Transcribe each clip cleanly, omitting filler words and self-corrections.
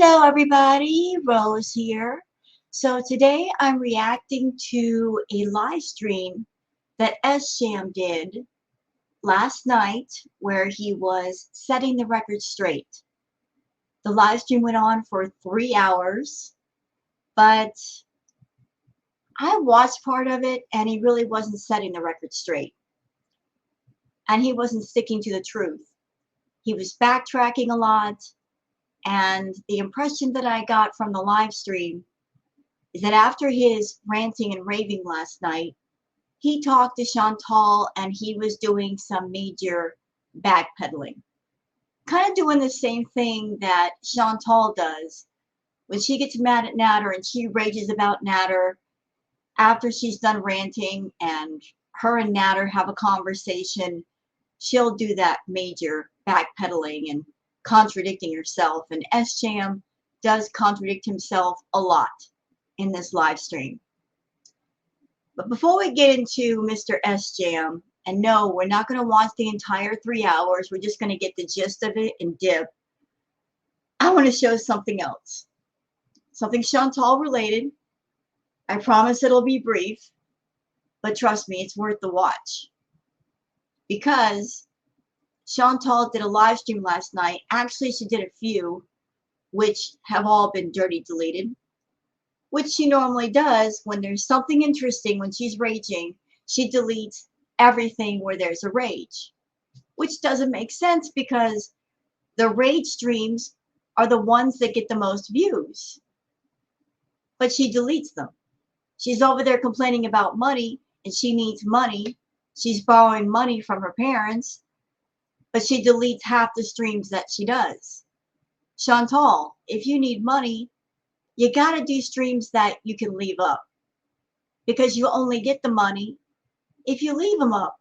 Hello everybody, Rose here. So today I'm reacting to a live stream that Sjam did last night where he was setting the record straight. The live stream went on for 3 hours, but I watched part of it and he really wasn't setting the record straight. And he wasn't sticking to the truth. He was backtracking a lot, and the impression that I got from the live stream is that after his ranting and raving last night, he talked to Chantal and he was doing some major backpedaling. Kind of doing the same thing that Chantal does when she gets mad at Natter and she rages about Natter after she's done ranting and her and Natter have a conversation. She'll do that major backpedaling and contradicting herself. And Sjam does contradict himself a lot in this live stream. But before we get into Mr. Sjam, and no, we're not going to watch the entire 3 hours, we're just going to get the gist of it and dip. I want to show something else. Something Chantal related. I promise it'll be brief, but trust me, it's worth the watch. Because Chantal did a live stream last night. Actually, she did a few, which have all been dirty deleted, which she normally does when there's something interesting. When she's raging, she deletes everything where there's a rage, which doesn't make sense because the rage streams are the ones that get the most views, but she deletes them. She's over there complaining about money and she needs money. She's borrowing money from her parents, but she deletes half the streams that she does. Chantal, if you need money, you got to do streams that you can leave up, because you only get the money if you leave them up.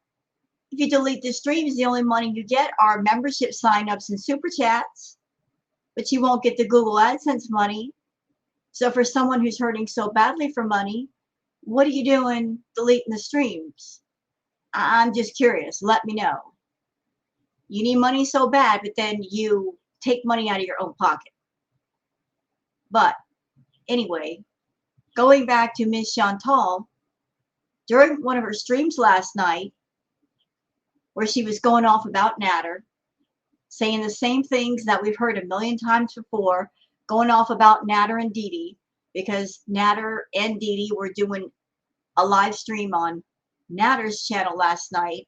If you delete the streams, the only money you get are membership signups and super chats, but you won't get the Google AdSense money. So for someone who's hurting so badly for money, what are you doing deleting the streams? I'm just curious. Let me know. You need money so bad, but then you take money out of your own pocket. But anyway, going back to Miss Chantal, during one of her streams last night, where she was going off about Natter, saying the same things that we've heard a million times before, going off about Natter and Dee Dee, because Natter and Dee Dee were doing a live stream on Natter's channel last night.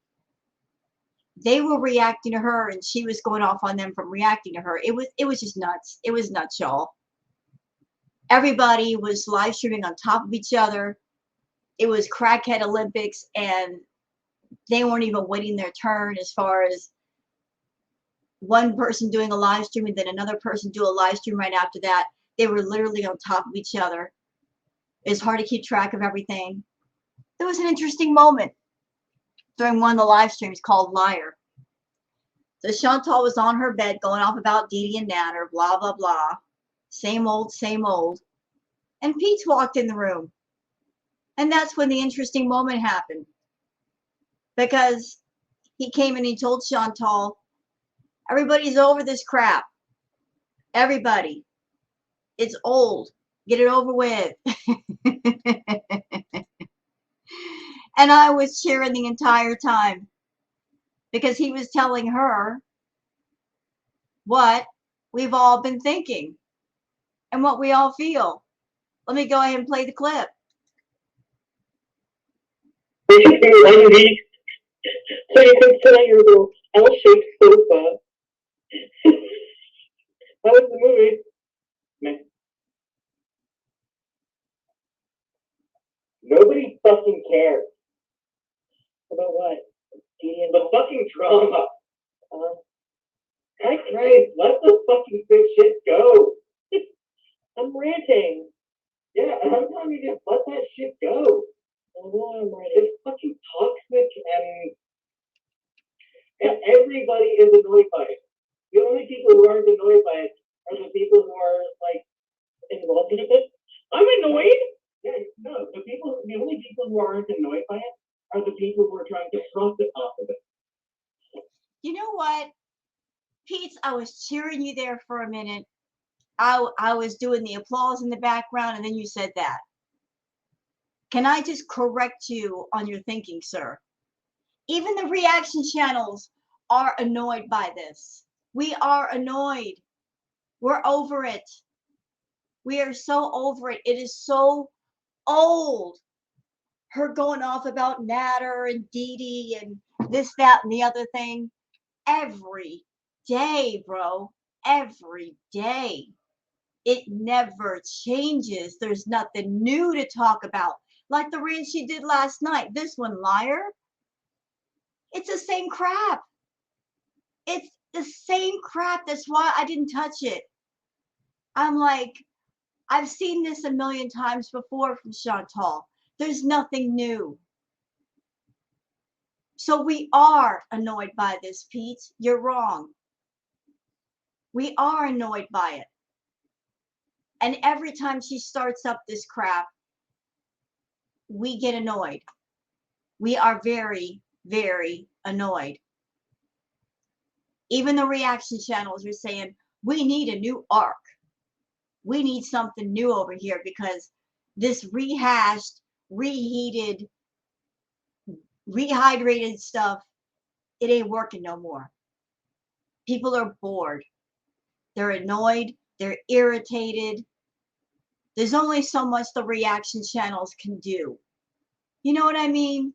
They were reacting to her and she was going off on them from reacting to her. It was just nuts. It was nuts, y'all. Everybody was live streaming on top of each other. It was crackhead Olympics, and they weren't even waiting their turn, as far as one person doing a live stream and then another person do a live stream right after that. They were literally on top of each other. It's hard to keep track of everything. There was an interesting moment during one of the live streams called Liar. So Chantal was on her bed going off about Dee Dee and Natter, blah, blah, blah. Same old, same old. And Peetz walked in the room. And that's when the interesting moment happened. Because he came and he told Chantal, everybody's over this crap. Everybody. It's old. Get it over with. And I was cheering the entire time, because he was telling her what we've all been thinking and what we all feel. Let me go ahead and play the clip. So you can sit on your little L-shaped sofa. That was the movie. Man. Nobody fucking cares. About what? The fucking drama. Christ, let the fucking big shit go. I'm ranting. Yeah, I'm telling you, just let that shit go. It's fucking toxic, and everybody is annoyed by it. The only people who aren't annoyed by it are the people who are like involved in it. I'm annoyed. Yeah, no, the only people who aren't annoyed by it are the people who are trying to profit off of it. You know what, Peetz? I was cheering you there for a minute, I was doing the applause in the background, and then you said that. Can I just correct you on your thinking, sir? Even the reaction channels are annoyed by this. We are annoyed. We're over it. We are so over it. It is so old. Her going off about Natter and Dee Dee and this, that, and the other thing. Every day, bro. Every day. It never changes. There's nothing new to talk about. Like the rant she did last night. This one, liar. It's the same crap. It's the same crap. That's why I didn't touch it. I'm like, I've seen this a million times before from Chantal. There's nothing new. So we are annoyed by this, Pete. You're wrong. We are annoyed by it. And every time she starts up this crap, we get annoyed. We are very, very annoyed. Even the reaction channels are saying, we need a new arc. We need something new over here because this rehashed, reheated, rehydrated stuff, it ain't working no more. People are bored. They're annoyed. They're irritated. There's only so much the reaction channels can do. You know what I mean?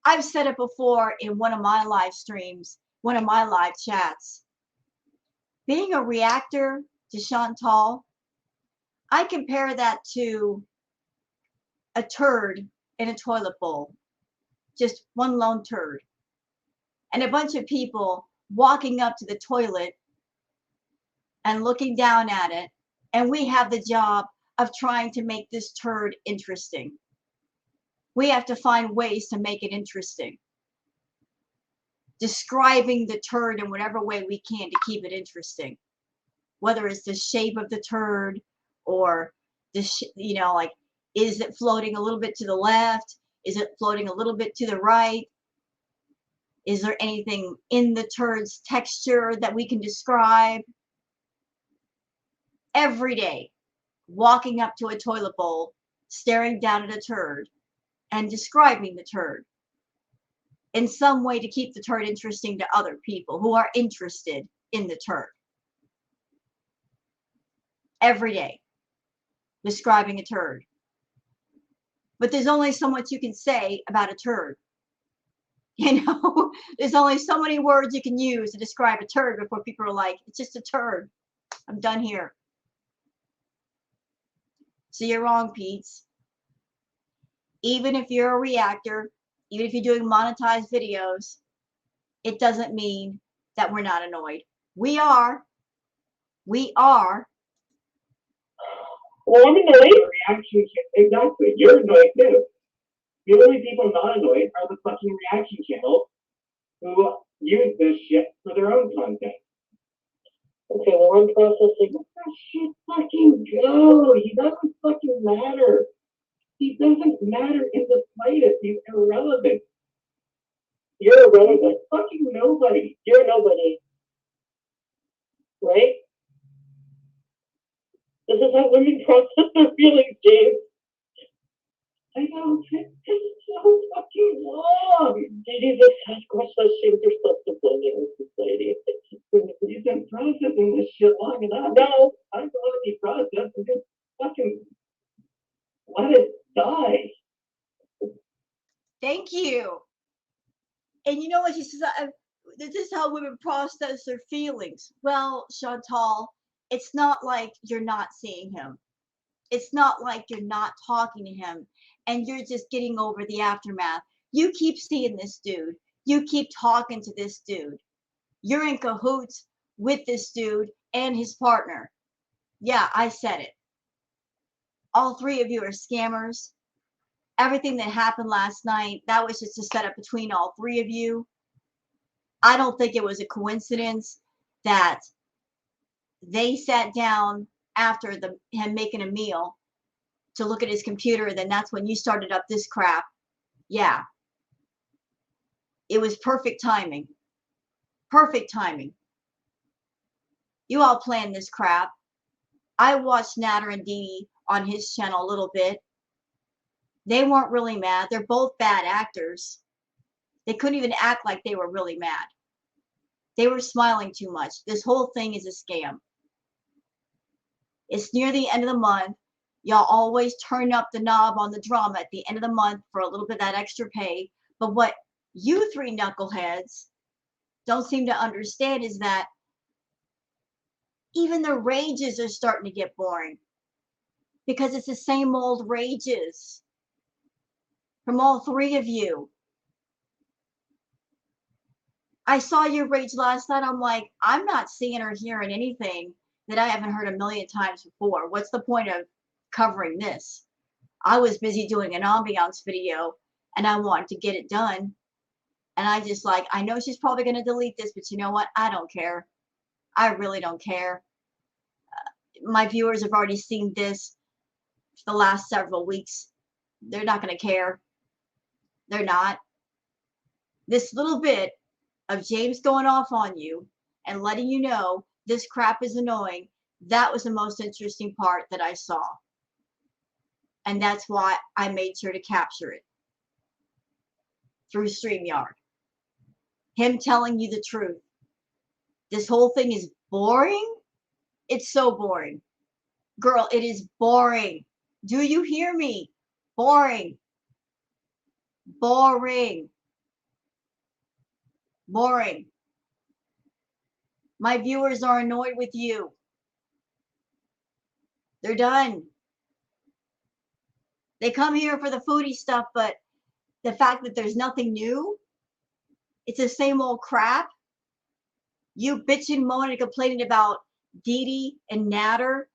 I've said it before in one of my live streams, one of my live chats. Being a reactor to Chantal, I compare that to a turd in a toilet bowl. Just one lone turd. And a bunch of people walking up to the toilet and looking down at it. And we have the job of trying to make this turd interesting. We have to find ways to make it interesting. Describing the turd in whatever way we can to keep it interesting. Whether it's the shape of the turd or the, like, is it floating a little bit to the left? Is it floating a little bit to the right? Is there anything in the turd's texture that we can describe? Every day, walking up to a toilet bowl, staring down at a turd, and describing the turd in some way to keep the turd interesting to other people who are interested in the turd. Every day, describing a turd. But there's only so much you can say about a turd. There's only so many words you can use to describe a turd before people are like, it's just a turd. I'm done here. So you're wrong, Peetz. Even if you're a reactor, even if you're doing monetized videos, it doesn't mean that we're not annoyed. We are. We are. Well, I'm annoyed. Reaction, exactly. You're annoyed too. The only people not annoyed are the fucking reaction channels who use this shit for their own content. Okay, well, I'm processing. Let that shit fucking go. He doesn't fucking matter. He doesn't matter in the slightest. He's irrelevant. You're irrelevant. Fucking nobody. You're nobody. Right? This is how women process their feelings, James. I know, it's so fucking long. Did just ask questions yourself to blend in with society? You've been processing this shit long enough. No, I don't want to be processed. Just fucking let it die. Thank you. And you know what she says? This is how women process their feelings. Well, Chantal, it's not like you're not seeing him. It's not like you're not talking to him and you're just getting over the aftermath. You keep seeing this dude. You keep talking to this dude. You're in cahoots with this dude and his partner. Yeah, I said it. All three of you are scammers. Everything that happened last night, that was just a setup between all three of you. I don't think it was a coincidence that they sat down after him making a meal to look at his computer, then that's when you started up this crap. Yeah. It was perfect timing. Perfect timing. You all planned this crap. I watched Natter and Dee on his channel a little bit. They weren't really mad. They're both bad actors. They couldn't even act like they were really mad. They were smiling too much. This whole thing is a scam. It's near the end of the month. Y'all always turn up the knob on the drama at the end of the month for a little bit of that extra pay. But what you three knuckleheads don't seem to understand is that even the rages are starting to get boring because it's the same old rages from all three of you. I saw your rage last night. I'm like, I'm not seeing or hearing anything that I haven't heard a million times before. What's the point of covering this? I was busy doing an ambiance video and I wanted to get it done. And I just like, I know she's probably going to delete this, but you know what? I don't care. I really don't care. My viewers have already seen this for the last several weeks. They're not going to care. They're not. This little bit of James going off on you and letting you know this crap is annoying, that was the most interesting part that I saw. And that's why I made sure to capture it through StreamYard. Him telling you the truth. This whole thing is boring. It's so boring. Girl, it is boring. Do you hear me? Boring. Boring. Boring. My viewers are annoyed with you. They're done. They come here for the foodie stuff, but the fact that there's nothing new, it's the same old crap. You bitching, moaning, and complaining about Dee Dee and Natter,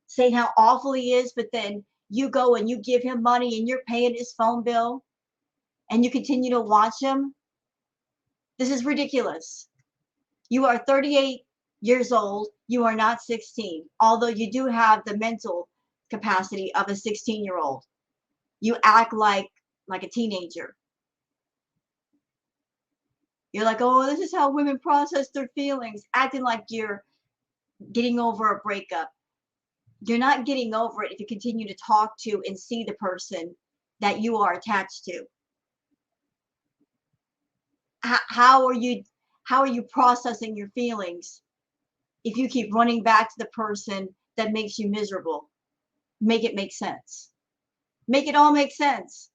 saying how awful he is, but then you go and you give him money and you're paying his phone bill and you continue to watch him. This is ridiculous. You are 38 years old. You are not 16, although you do have the mental capacity of a 16-year-old. You act like a teenager. You're like, oh, this is how women process their feelings, acting like you're getting over a breakup. You're not getting over it if you continue to talk to and see the person that you are attached to. How are you processing your feelings if you keep running back to the person that makes you miserable? Make it make sense. Make it all make sense.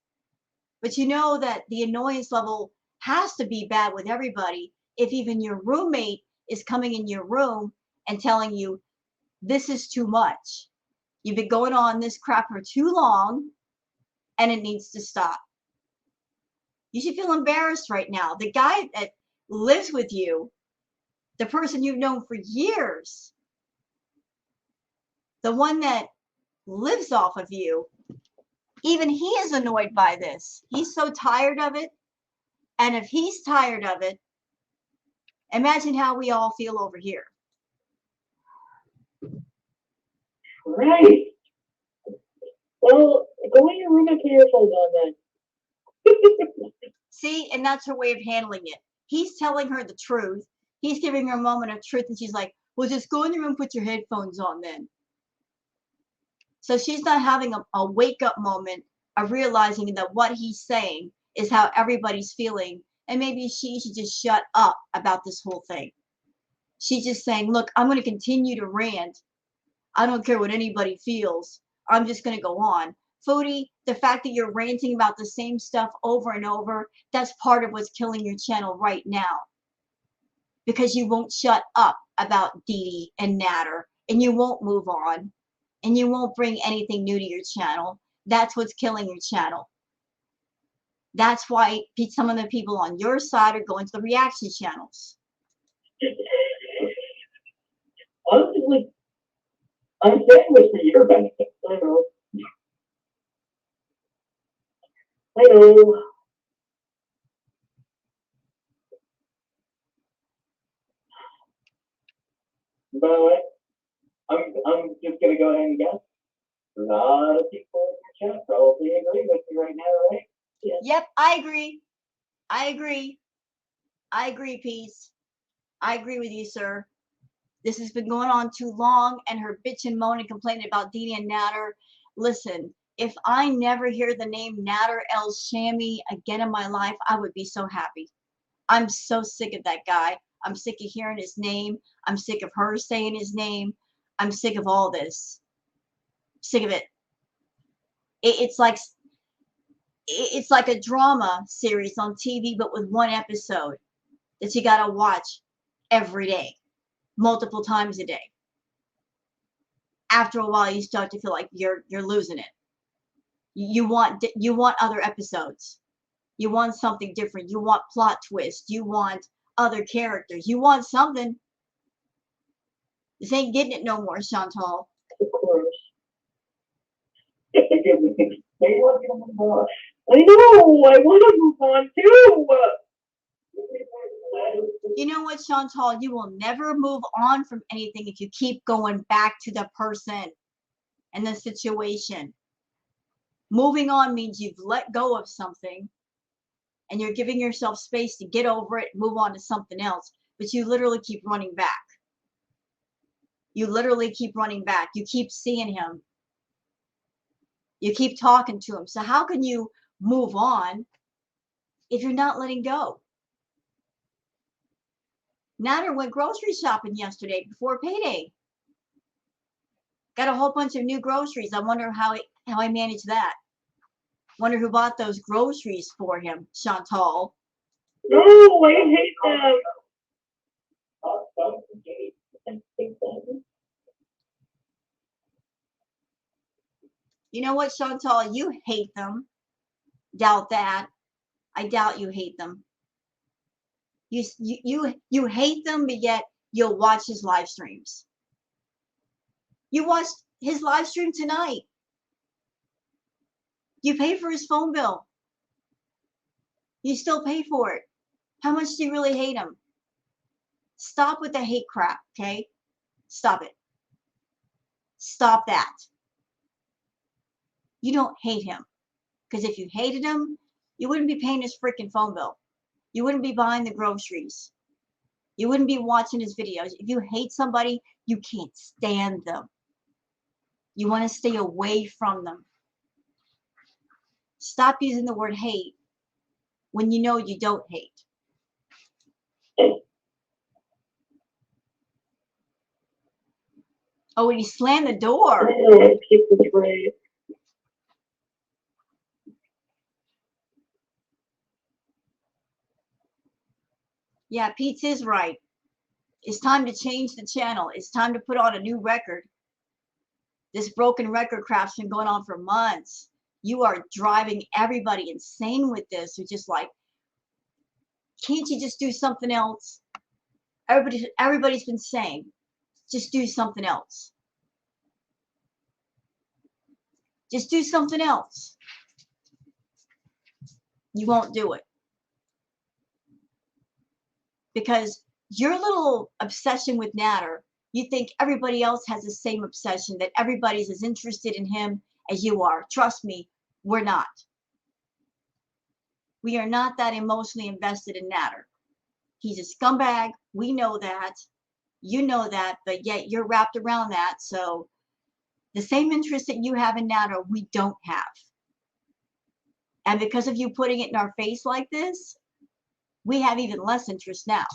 But you know that the annoyance level has to be bad with everybody if even your roommate is coming in your room and telling you, this is too much. You've been going on this crap for too long and it needs to stop. You should feel embarrassed right now. The guy that lives with you, the person you've known for years, the one that lives off of you, even he is annoyed by this. He's so tired of it. And if he's tired of it, imagine how we all feel over here. Right. Well, go in your room and put your earphones on then. See, and that's her way of handling it. He's telling her the truth. He's giving her a moment of truth, and she's like, well, just go in your room and put your headphones on then. So she's not having a wake-up moment of realizing that what he's saying is how everybody's feeling, and maybe she should just shut up about this whole thing. She's just saying, look, I'm going to continue to rant. I don't care what anybody feels. I'm just going to go on. Foodie, the fact that you're ranting about the same stuff over and over, that's part of what's killing your channel right now. Because you won't shut up about Dee Dee and Natter, and you won't move on, and you won't bring anything new to your channel. That's what's killing your channel. That's why some of the people on your side are going to the reaction channels. Honestly, I'm saying this for your benefit. I know. I know. By the way, I'm just gonna go ahead and guess. A lot of people in your chat probably agree with me right now, right? Yeah. Yep, I agree. I agree. I agree, Peetz. I agree with you, sir. This has been going on too long, and her bitch and moan and complaining about Dina and Natter. Listen, if I never hear the name Natter El Shami again in my life, I would be so happy. I'm so sick of that guy. I'm sick of hearing his name. I'm sick of her saying his name. I'm sick of all this. Sick of it. It's like a drama series on TV, but with one episode that you gotta watch every day, multiple times a day. After a while, you start to feel like you're losing it. You want other episodes. You want something different. You want plot twists. You want other characters. You want something. This ain't getting it no more, Chantal. Of course. They want to move on. I know. I want to move on too. You know what, Chantal? You will never move on from anything if you keep going back to the person and the situation. Moving on means you've let go of something and you're giving yourself space to get over it, move on to something else. But you literally keep running back. You literally keep running back. You keep seeing him. You keep talking to him. So how can you move on if you're not letting go? Natter went grocery shopping yesterday before payday. Got a whole bunch of new groceries. I wonder how I managed that. Wonder who bought those groceries for him, Chantal. No, I hate them. You know what, Chantal? You hate them. Doubt that. I doubt you hate them. You hate them, but yet you'll watch his live streams. You watched his live stream tonight. You pay for his phone bill. You still pay for it. How much do you really hate him? Stop with the hate crap, okay? Stop it. Stop that. You don't hate him. Because if you hated him, you wouldn't be paying his freaking phone bill. You wouldn't be buying the groceries. You wouldn't be watching his videos. If you hate somebody, you can't stand them. You want to stay away from them. Stop using the word hate when you know you don't hate. Oh, and he slammed the door. Keep the tray. Yeah, Peetz is right. It's time to change the channel. It's time to put on a new record. This broken record crap's been going on for months. You are driving everybody insane with this. They're just like, can't you just do something else? Everybody's been saying, just do something else. Just do something else. You won't do it. Because your little obsession with Natter, you think everybody else has the same obsession, that everybody's as interested in him as you are. Trust me, we're not. We are not that emotionally invested in Natter. He's a scumbag. We know that. You know that, but yet you're wrapped around that. So the same interest that you have in Natter, we don't have. And because of you putting it in our face like this, we have even less interest now.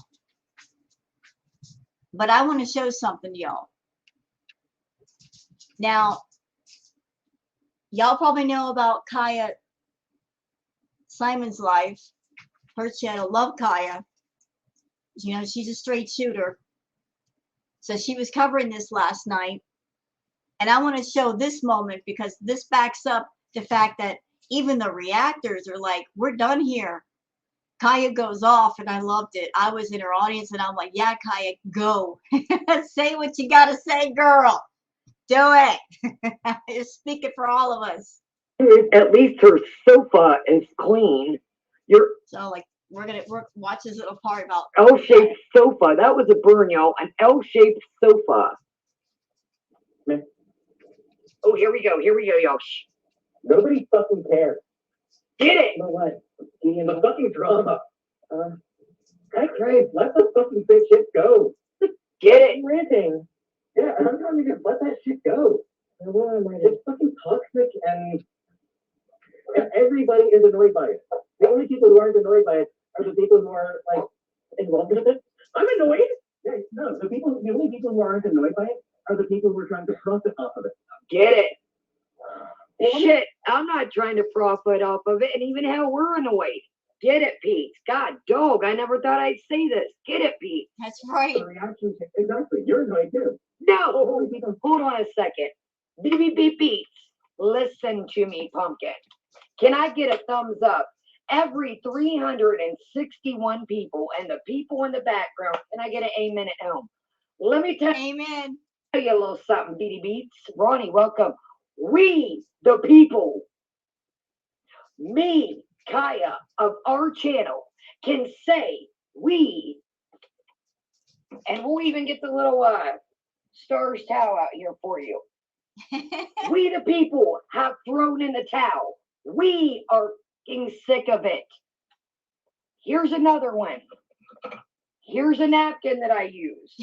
But I want to show something to y'all. Now, y'all probably know about Kaya Simon's life, her channel. Love Kaya. You know, she's a straight shooter. So she was covering this last night. And I want to show this moment because this backs up the fact that even the reactors are like, we're done here. Kaya goes off, and I loved it. I was in her audience, and I'm like, yeah, Kaya, go. Say what you got to say, girl. Do it. Just speak it for all of us. At least her sofa is clean. So, like, we're gonna watch this little part about L-shaped sofa. That was a burn, y'all. An L-shaped sofa. Oh, here we go, y'all. Shh. Nobody fucking cares. Get it? No what? The fucking drama. I crave. Let the fucking big shit go. Get it? Ranting. Yeah, and I'm trying to just let that shit go. It's fucking toxic, and everybody is annoyed by it. The only people who aren't annoyed by it are the people who are like involved with it. I'm annoyed. Yeah, no, the only people who aren't annoyed by it are the people who are trying to profit off of it. Get it? Shit, I'm not trying to profit off of it, and even hell, we're annoyed. Get it, Pete? God, dog, I never thought I'd say this. Get it, Pete? That's right. The reaction, exactly. You're annoyed too. No, hold on a second. Beep, beep, beep, beep. Listen to me, pumpkin. Can I get a thumbs up? Every 361 people and the people in the background, can I get an amen at home? Let me tell Amen. you a little something, Beady Beats. Ronnie, welcome. We, the people, me, Kaya, of our channel, can say we, and we'll even get the little Stars towel out here for you. We, the people, have thrown in the towel. We are getting sick of it. Here's another one. Here's a napkin that I use.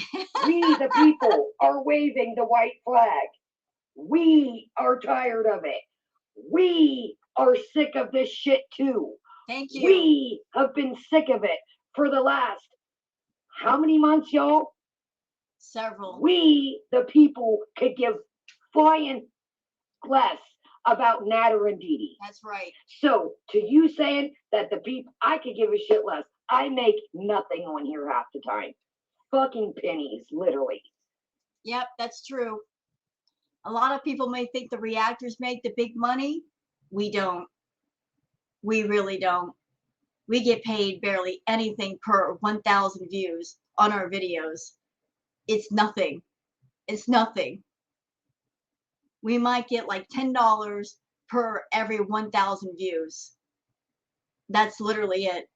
We, the people, are waving the white flag. We are tired of it. We are sick of this shit too. Thank you. We have been sick of it for the last, how many months, y'all? Several. We, the people, could give flying less about Natter and Dee Dee. That's right. So, to you saying that the people, I could give a shit less. I make nothing on here half the time. Fucking pennies, literally. Yep, that's true. A lot of people may think the reactors make the big money. We don't. We really don't. We get paid barely anything per 1,000 views on our videos. It's nothing. It's nothing. We might get like $10 per every 1,000 views. That's literally it.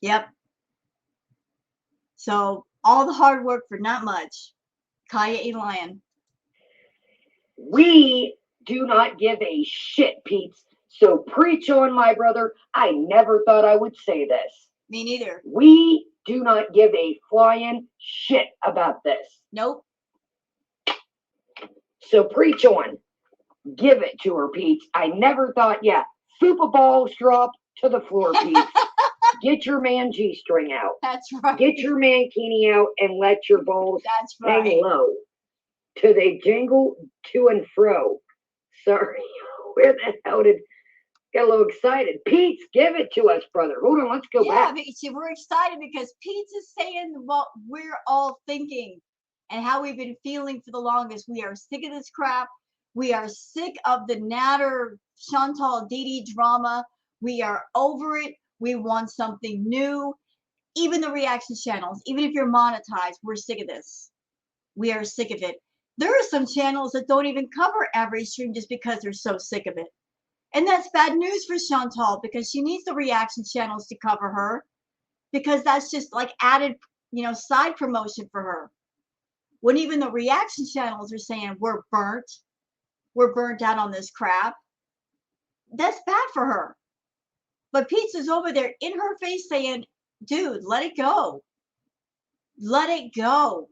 Yep. So all the hard work for not much. Kaya ain't lying. We do not give a shit, Pete's. So preach on, my brother. I never thought I would say this. Me neither. We do not give a flying shit about this. Nope. So preach on. Give it to her, Pete. I never thought, yeah, super balls drop to the floor, Pete. Get your man G-string out. That's right. Get your mankini out and let your balls That's right. hang low. Till they jingle to and fro. Sorry, where the hell did... Got a little excited. Pete's, give it to us, brother. Hold on, let's go back. Yeah, see, we're excited because Pete's is saying what we're all thinking and how we've been feeling for the longest. We are sick of this crap. We are sick of the Natter, Chantal, Dee Dee drama. We are over it. We want something new. Even the reaction channels, even if you're monetized, we're sick of this. We are sick of it. There are some channels that don't even cover every stream just because they're so sick of it. And that's bad news for Chantal because she needs the reaction channels to cover her because that's just like added, side promotion for her. When even the reaction channels are saying we're burnt out on this crap, that's bad for her. But Peetz is over there in her face saying, dude, let it go. Let it go.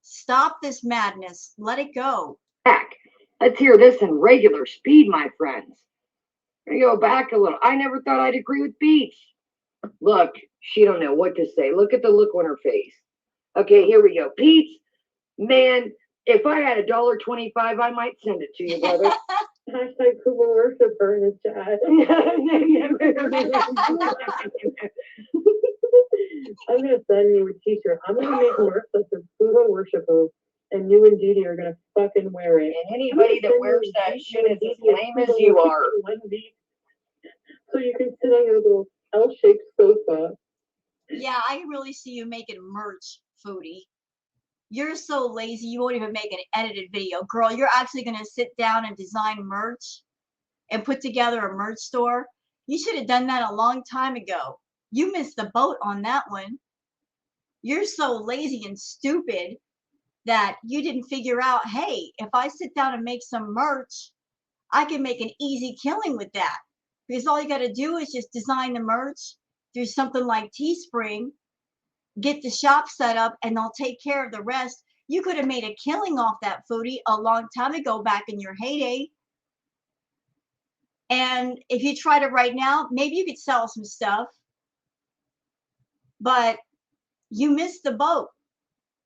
Stop this madness. Let it go. Back. Let's hear this in regular speed, my friends. Let me go back a little. I never thought I'd agree with Peetz. Look, she don't know what to say. Look at the look on her face. Okay, here we go. Peetz, man, if I had $1.25, I might send it to you, brother. Hashtag Google worshiper in the chat. I'm gonna send you a t-shirt. I'm gonna make merch that's a Google worshiper, and you and Dee Dee are gonna fucking wear it. And anybody that wears that shit is as lame as you are. So you can sit on your little L-shaped sofa. Yeah, I can really see you making merch, Foodie. You're so lazy, you won't even make an edited video. Girl, you're actually going to sit down and design merch and put together a merch store. You should have done that a long time ago. You missed the boat on that one. You're so lazy and stupid that you didn't figure out, hey, if I sit down and make some merch, I can make an easy killing with that. Because all you got to do is just design the merch through something like Teespring get the shop set up and they'll take care of the rest. You could have made a killing off that, Foodie, a long time ago back in your heyday. And if you tried it right now, maybe you could sell some stuff. But you missed the boat.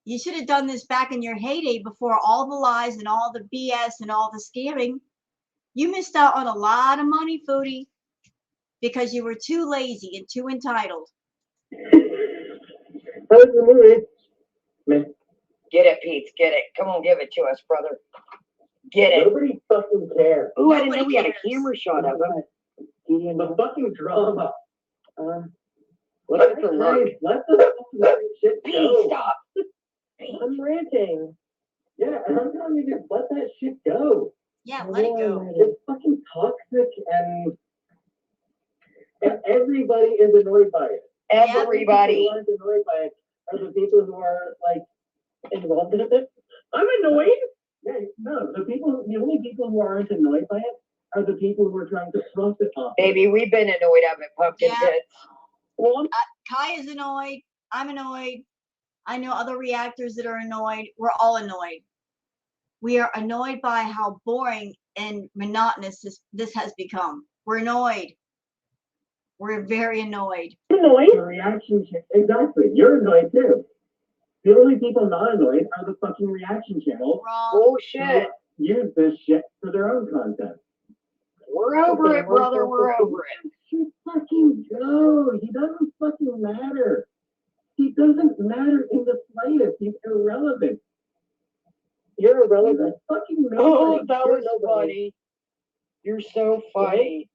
You should have done this back in your heyday before all the lies and all the BS and all the scamming. You missed out on a lot of money, Foodie, because you were too lazy and too entitled. How was the movie? Man, Get it, Peetz. Get it. Come on, give it to us, brother. Get it. nobody fucking cares. Ooh, I didn't know Nobody we had a cares. camera shot of him. The fucking drama. What's the look? Let the fucking shit Peetz, go. stop. I'm ranting. Yeah, and I'm telling you, just let that shit go. Yeah, let it go. It's fucking toxic, and everybody is annoyed by it. Everybody. The people who aren't annoyed by it are the people who are like involved in it. I'm annoyed. Yeah, no, the only people who aren't annoyed by it are the people who are trying to profit off it. Baby, we've been annoyed of it, pumpkin Yeah. tits. Well, Kai is annoyed. I'm annoyed. I know other reactors that are annoyed. We're all annoyed. We are annoyed by how boring and monotonous this has become. We're annoyed. We're very annoyed. annoyed. The reaction exactly. You're annoyed too. The only people not annoyed are the fucking reaction channels Wrong. Bullshit. who use this shit for their own content. We're over it, brother. We're over it. Just fucking go. He doesn't fucking matter. He doesn't matter in the slightest. He's irrelevant. You're irrelevant. Fucking nobody. Oh, that You're was nobody. funny. You're so funny.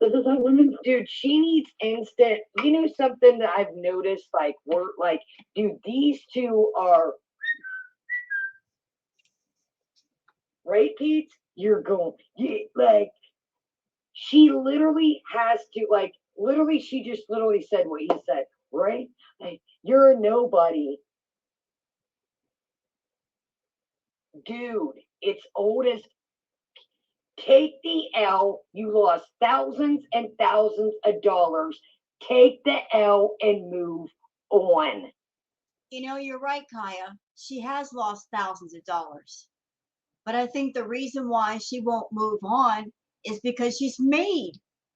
This is how women. Dude, she needs instant. You know something that I've noticed? Like, we're like, dude, these two are. Right, Pete? You're going. Like, she literally has to, like, literally, she just literally said what he said, right? Like, you're a nobody. Dude, it's old as. Take the L. You lost thousands and thousands of dollars. Take the L and move on. You know, you're right, Kaya. She has lost thousands of dollars. But I think the reason why she won't move on is because she's made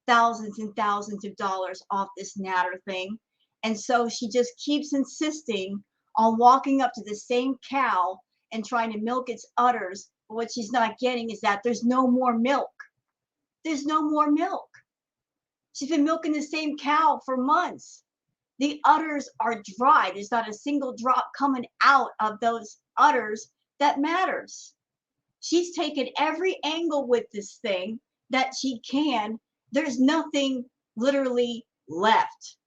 thousands and thousands of dollars off this natter thing. And so she just keeps insisting on walking up to the same cow and trying to milk its udders. But what she's not getting is that there's no more milk. There's no more milk. She's been milking the same cow for months. The udders are dry. There's not a single drop coming out of those udders that matters. She's taken every angle with this thing that she can. There's nothing literally left.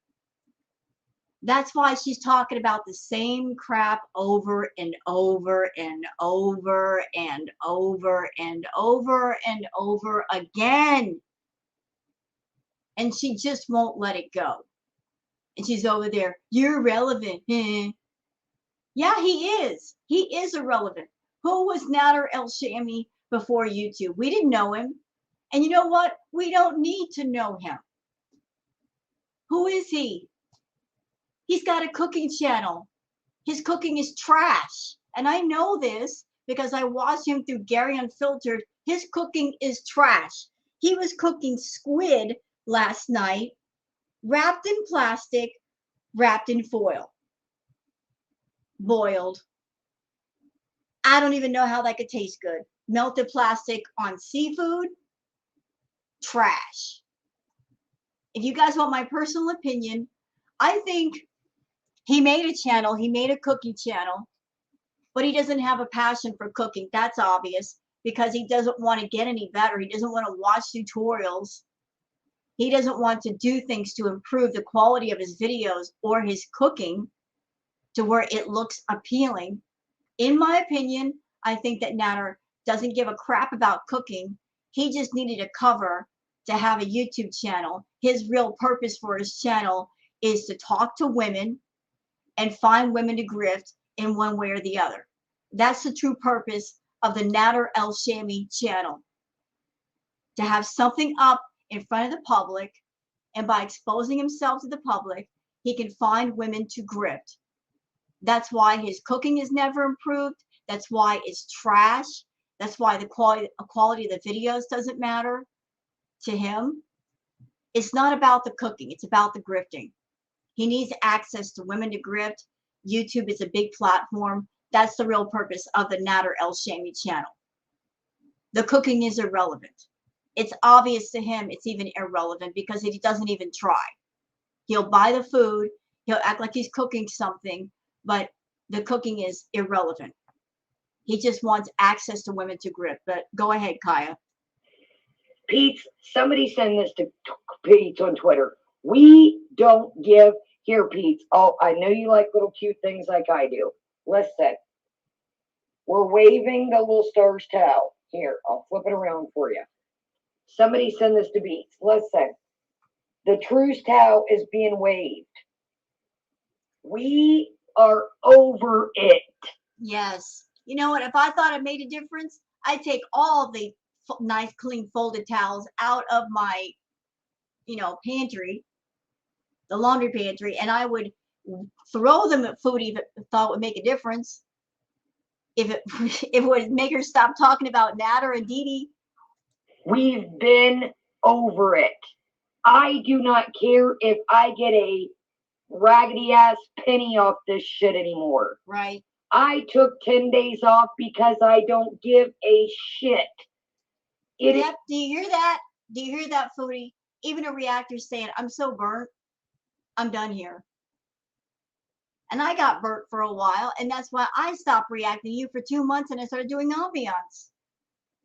That's why she's talking about the same crap over and over and over and over and over and over again. And she just won't let it go. And she's over there, you're irrelevant. Yeah, he is. He is irrelevant. Who was Nader El Shami before YouTube? We didn't know him. And you know what? We don't need to know him. Who is he? He's got a cooking channel. His cooking is trash. And I know this because I watched him through Gary Unfiltered. His cooking is trash. He was cooking squid last night, wrapped in plastic, wrapped in foil, boiled. I don't even know how that could taste good. Melted plastic on seafood, trash. If you guys want my personal opinion, I think he made a channel, he made a cooking channel, but he doesn't have a passion for cooking. That's obvious because he doesn't want to get any better. He doesn't want to watch tutorials. He doesn't want to do things to improve the quality of his videos or his cooking to where it looks appealing. In my opinion, I think that Nader doesn't give a crap about cooking. He just needed a cover to have a YouTube channel. His real purpose for his channel is to talk to women and find women to grift in one way or the other. That's the true purpose of the Nader El Shami channel. To have something up in front of the public, and by exposing himself to the public, he can find women to grift. That's why his cooking is never improved. That's why it's trash. That's why the quality of the videos doesn't matter to him. It's not about the cooking. It's about the grifting. He needs access to women to grift. YouTube is a big platform. That's the real purpose of the Natter El Shami channel. The cooking is irrelevant. It's obvious to him it's even irrelevant because he doesn't even try. He'll buy the food. He'll act like he's cooking something, but the cooking is irrelevant. He just wants access to women to grip. But go ahead, Kaya. Peetz, somebody send this to Peetz on Twitter. We don't give here, Peetz. Oh, I know you like little cute things like I do. Listen, we're waving the little stars towel. Here, I'll flip it around for you. Somebody send this to Peetz. Listen, the truce towel is being waved. We are over it. Yes. You know what? If I thought it made a difference, I'd take all the nice, clean, folded towels out of my, pantry, the laundry pantry, and I would throw them at Foodie if it thought it would make a difference. If it would make her stop talking about Natter and Dee Dee. We've been over it. I do not care if I get a raggedy ass penny off this shit anymore. Right. I took 10 days off because I don't give a shit. Yep. Do you hear that? Do you hear that, Foodie? Even a reactor saying, I'm so burnt. I'm done here. And I got burnt for a while, and that's why I stopped reacting to you for 2 months and I started doing ambiance.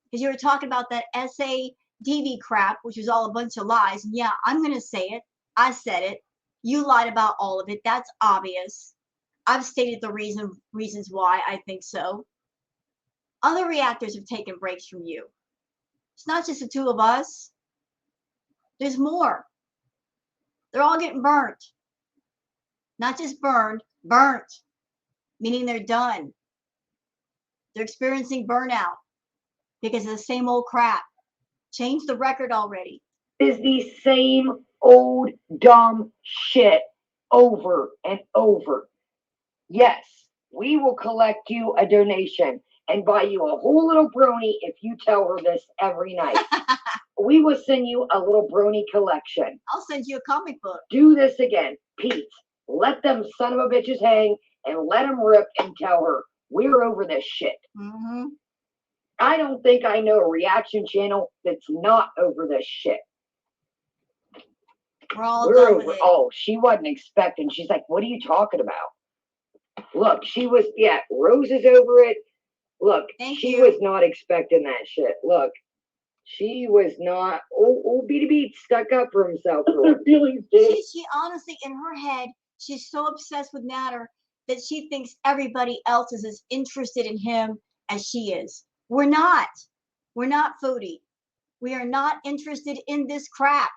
Because you were talking about that SADV crap, which was all a bunch of lies. And yeah, I'm going to say it. I said it. You lied about all of it. That's obvious. I've stated the reasons why I think so. Other reactors have taken breaks from you. It's not just the two of us. There's more. They're all getting burnt. Not just burned, burnt. Meaning they're done. They're experiencing burnout because of the same old crap. Change the record already. Is the same old dumb shit over and over. Yes, we will collect you a donation and buy you a whole little brony if you tell her this every night. We will send you a little brony collection. I'll send you a comic book. Do this again, Peetz. Let them son of a bitches hang and let them rip and tell her we're over this shit. Mm-hmm. I don't think I know a reaction channel that's not over this shit. We're all We're done over. with it. Oh, she wasn't expecting. She's like, what are you talking about? Look, she was, yeah, Rose is over it. Look, she was not expecting that shit. Look, she was not. Oh, B2B stuck up for himself. She honestly, in her head, she's so obsessed with Natter that she thinks everybody else is as interested in him as she is. We're not. We're not, Foodie. We are not interested in this crap.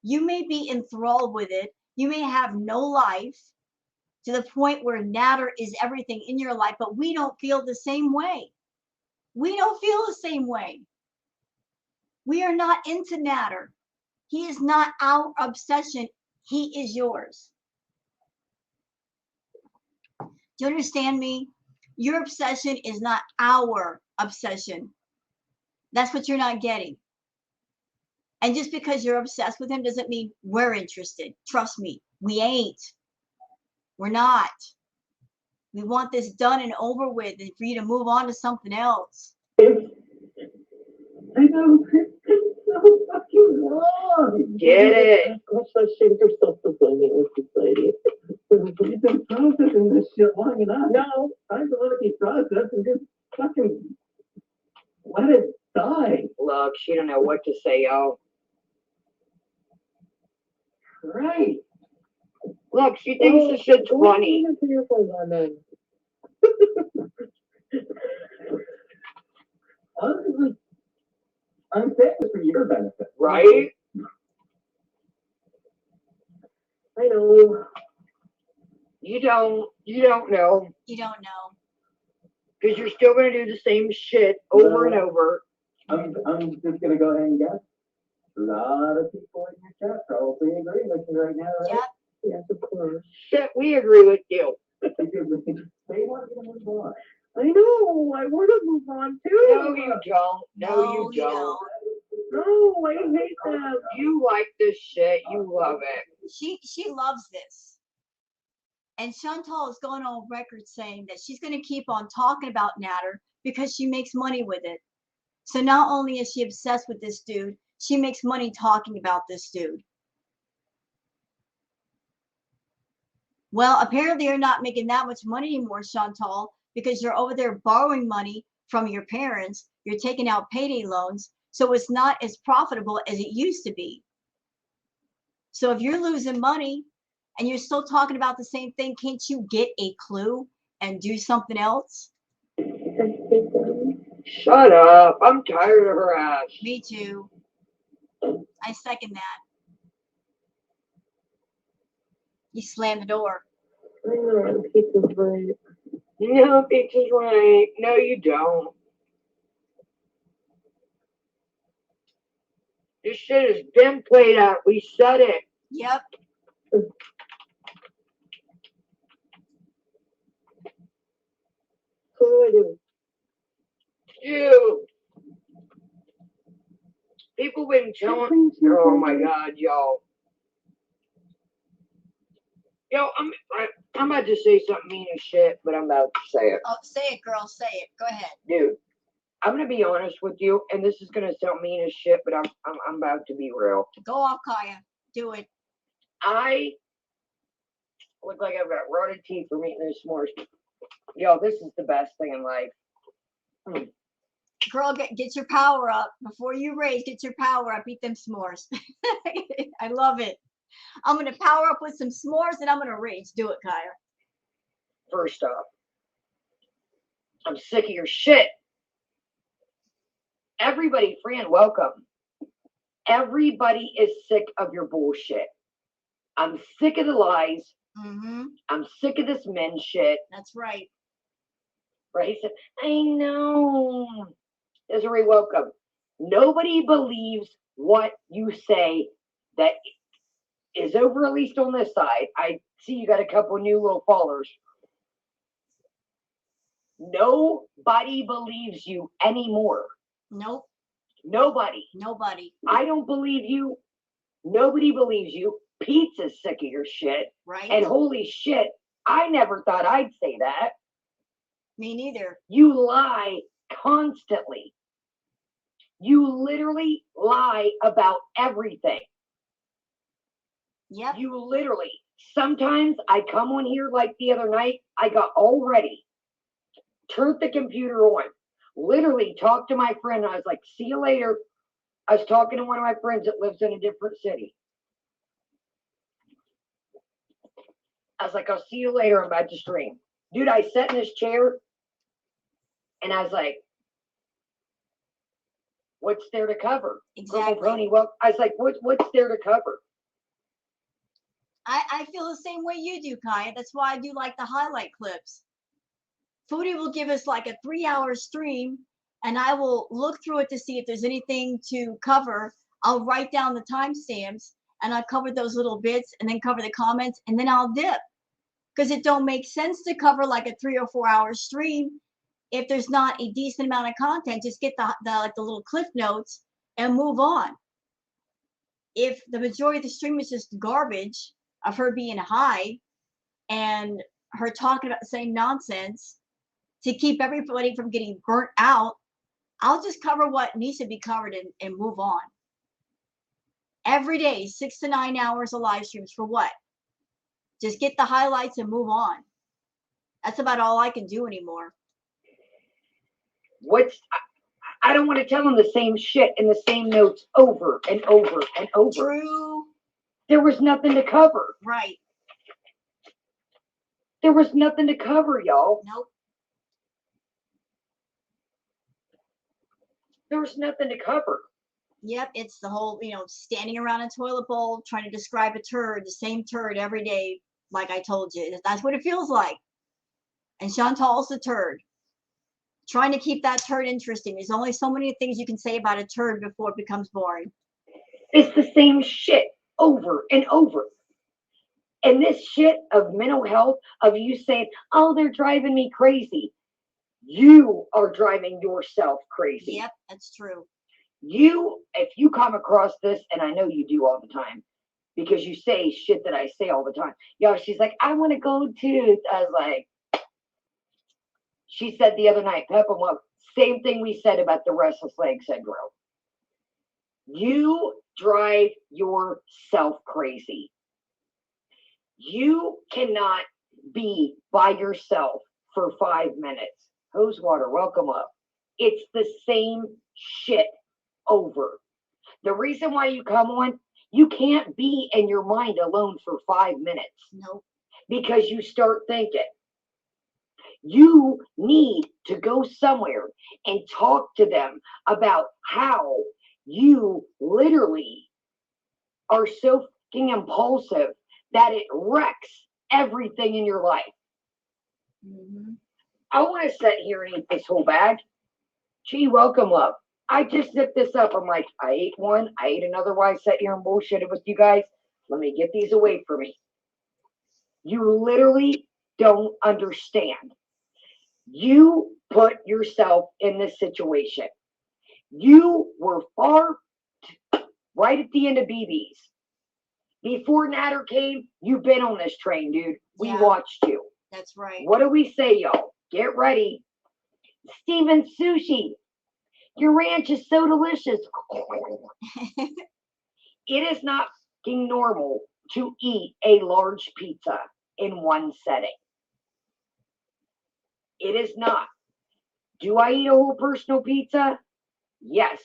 You may be enthralled with it. You may have no life to the point where Natter is everything in your life, but we don't feel the same way. We don't feel the same way. We are not into Natter. He is not our obsession. He is yours. Do you understand me? Your obsession is not our obsession. That's what you're not getting. And just because you're obsessed with him doesn't mean we're interested. Trust me, we ain't. We're not. We want this done and over with and for you to move on to something else. I know. It's so fucking wrong. Get it. I'm so ashamed of self-fulfillment with society. You've been processing this shit long enough. No, I don't want to be processed and just fucking let it die. Look, she don't know what to say, y'all. Right. Look, she thinks this shit's funny. Honestly, I'm saying this for your benefit. Right? I know. You don't know. You don't know. Because you're still going to do the same shit over and over. I'm just going to go ahead and guess. A lot of people in your chat probably agree with me right now, right? Yep. Yes, of course. Shit, we agree with you. Because they want you to move on. I know. I want to move on too. No, you don't. No, you don't. No, I hate them. You like this shit. You love it. She loves this. And Chantal is going on record saying that she's going to keep on talking about Natter because she makes money with it. So not only is she obsessed with this dude, she makes money talking about this dude. Well, apparently you're not making that much money anymore, Chantal, because you're over there borrowing money from your parents. You're taking out payday loans. So it's not as profitable as it used to be. So if you're losing money and you're still talking about the same thing, can't you get a clue and do something else? Shut up. I'm tired of her ass. Me too. I second that. You slam the door. I know, Peetz is right. No, Peetz is right. No, you don't. This shit has been played out. We said it. Yep. So what do I do? You. People been telling. Oh my God, y'all. Yo, I'm about to say something mean as shit, but I'm about to say it. Oh, say it, girl. Say it. Go ahead. Dude, I'm gonna be honest with you, and this is gonna sound mean as shit, but I'm about to be real. Go off, Kaya. Do it. I look like I've got rotted teeth from eating those s'mores. Yo, this is the best thing in life. Girl, get your power up. Before you rage, get your power up. Eat them s'mores. I love it. I'm going to power up with some s'mores and I'm going to rage. Do it, Kaya. First off, I'm sick of your shit. Everybody, Fran, welcome. Everybody is sick of your bullshit. I'm sick of the lies. Mm-hmm. I'm sick of this men shit. That's right. Right? He said, I know. Desiree, welcome. Nobody believes what you say that is over, at least on this side. I see you got a couple new little followers. Nobody believes you anymore. Nope. Nobody. Nobody. I don't believe you. Nobody believes you. Peetz is sick of your shit. Right. And holy shit, I never thought I'd say that. Me neither. You lie constantly. You literally lie about everything. Yep. You literally. Sometimes I come on here like the other night. I got all ready. Turned the computer on. Literally talked to my friend. I was like, see you later. I was talking to one of my friends that lives in a different city. I was like, I'll see you later. I'm about to stream. Dude, I sat in this chair and I was like, what's there to cover? Exactly. Purple Pony, well, I was like, what's there to cover? I feel the same way you do, Kaya. That's why I do like the highlight clips. Foodie will give us like a 3-hour stream and I will look through it to see if there's anything to cover. I'll write down the timestamps and I'll cover those little bits and then cover the comments and then I'll dip. Because it don't make sense to cover like a 3 or 4 hour stream if there's not a decent amount of content. Just get the little cliff notes and move on. If the majority of the stream is just garbage of her being high and her talking about the same nonsense to keep everybody from getting burnt out, I'll just cover what needs to be covered and move on. Every day, 6 to 9 hours of live streams for what? Just get the highlights and move on. That's about all I can do anymore. I don't want to tell them the same shit in the same notes over and over and over. True. There was nothing to cover. Right. There was nothing to cover, y'all. Nope. There was nothing to cover. Yep, it's the whole, standing around a toilet bowl trying to describe a turd, the same turd every day, like I told you. That's what it feels like. And Chantal's the turd. Trying to keep that turd interesting. There's only so many things you can say about a turd before it becomes boring. It's the same shit over and over. And this shit of mental health, of you saying, oh, they're driving me crazy. You are driving yourself crazy. Yep, that's true. If you come across this, and I know you do all the time, because you say shit that I say all the time. Yo, she's like, I want to go too. I was like, she said the other night, Peppa, same thing we said about the restless leg syndrome. You drive yourself crazy. You cannot be by yourself for 5 minutes. Hose water, welcome up. It's the same shit over. The reason why you come on, you can't be in your mind alone for 5 minutes. Nope. Because you start thinking. You need to go somewhere and talk to them about how you literally are so fucking impulsive that it wrecks everything in your life. Mm-hmm. I want to sit here and eat this whole bag. Gee, welcome, love. I just zipped this up. I'm like, I ate one. I ate another while I sat here and bullshitted with you guys. Let me get these away from me. You literally don't understand. You put yourself in this situation. You were right at the end of BB's. Before Natter came, you've been on this train, dude. We watched you. That's right. What do we say, y'all? Get ready. Steven Sushi. Your ranch is so delicious. It is not fucking normal to eat a large pizza in one setting. It is not. Do I eat a whole personal pizza? Yes.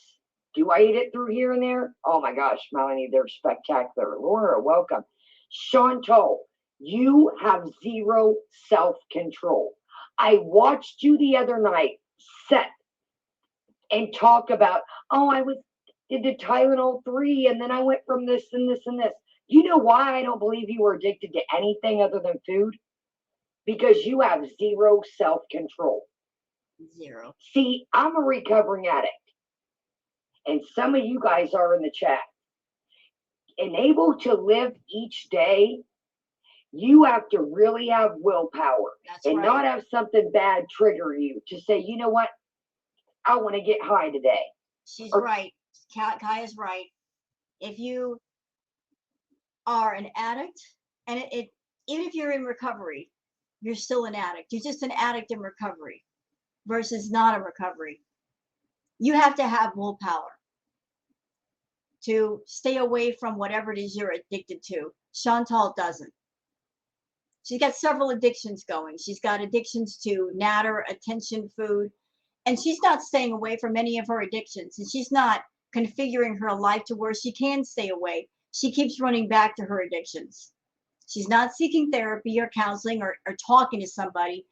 Do I eat it through here and there? Oh my gosh, Melanie, they're spectacular. Laura, welcome. Chantal, you have zero self-control. I watched you the other night sit and talk about, did the Tylenol 3 and then I went from this and this and this. You know why I don't believe you were addicted to anything other than food? Because you have zero self-control. Zero. See, I'm a recovering addict. And some of you guys are in the chat. And able to live each day, you have to really have willpower. That's and right. Not have something bad trigger you to say, you know what? I want to get high today. She's right. Kai is right. If you are an addict, and even if you're in recovery, you're still an addict. You're just an addict in recovery versus not in recovery. You have to have willpower to stay away from whatever it is you're addicted to. Chantal doesn't. She's got several addictions going. She's got addictions to Natter, attention, food, and she's not staying away from any of her addictions, and she's not configuring her life to where she can stay away. She keeps running back to her addictions. She's not seeking therapy or counseling or talking to somebody.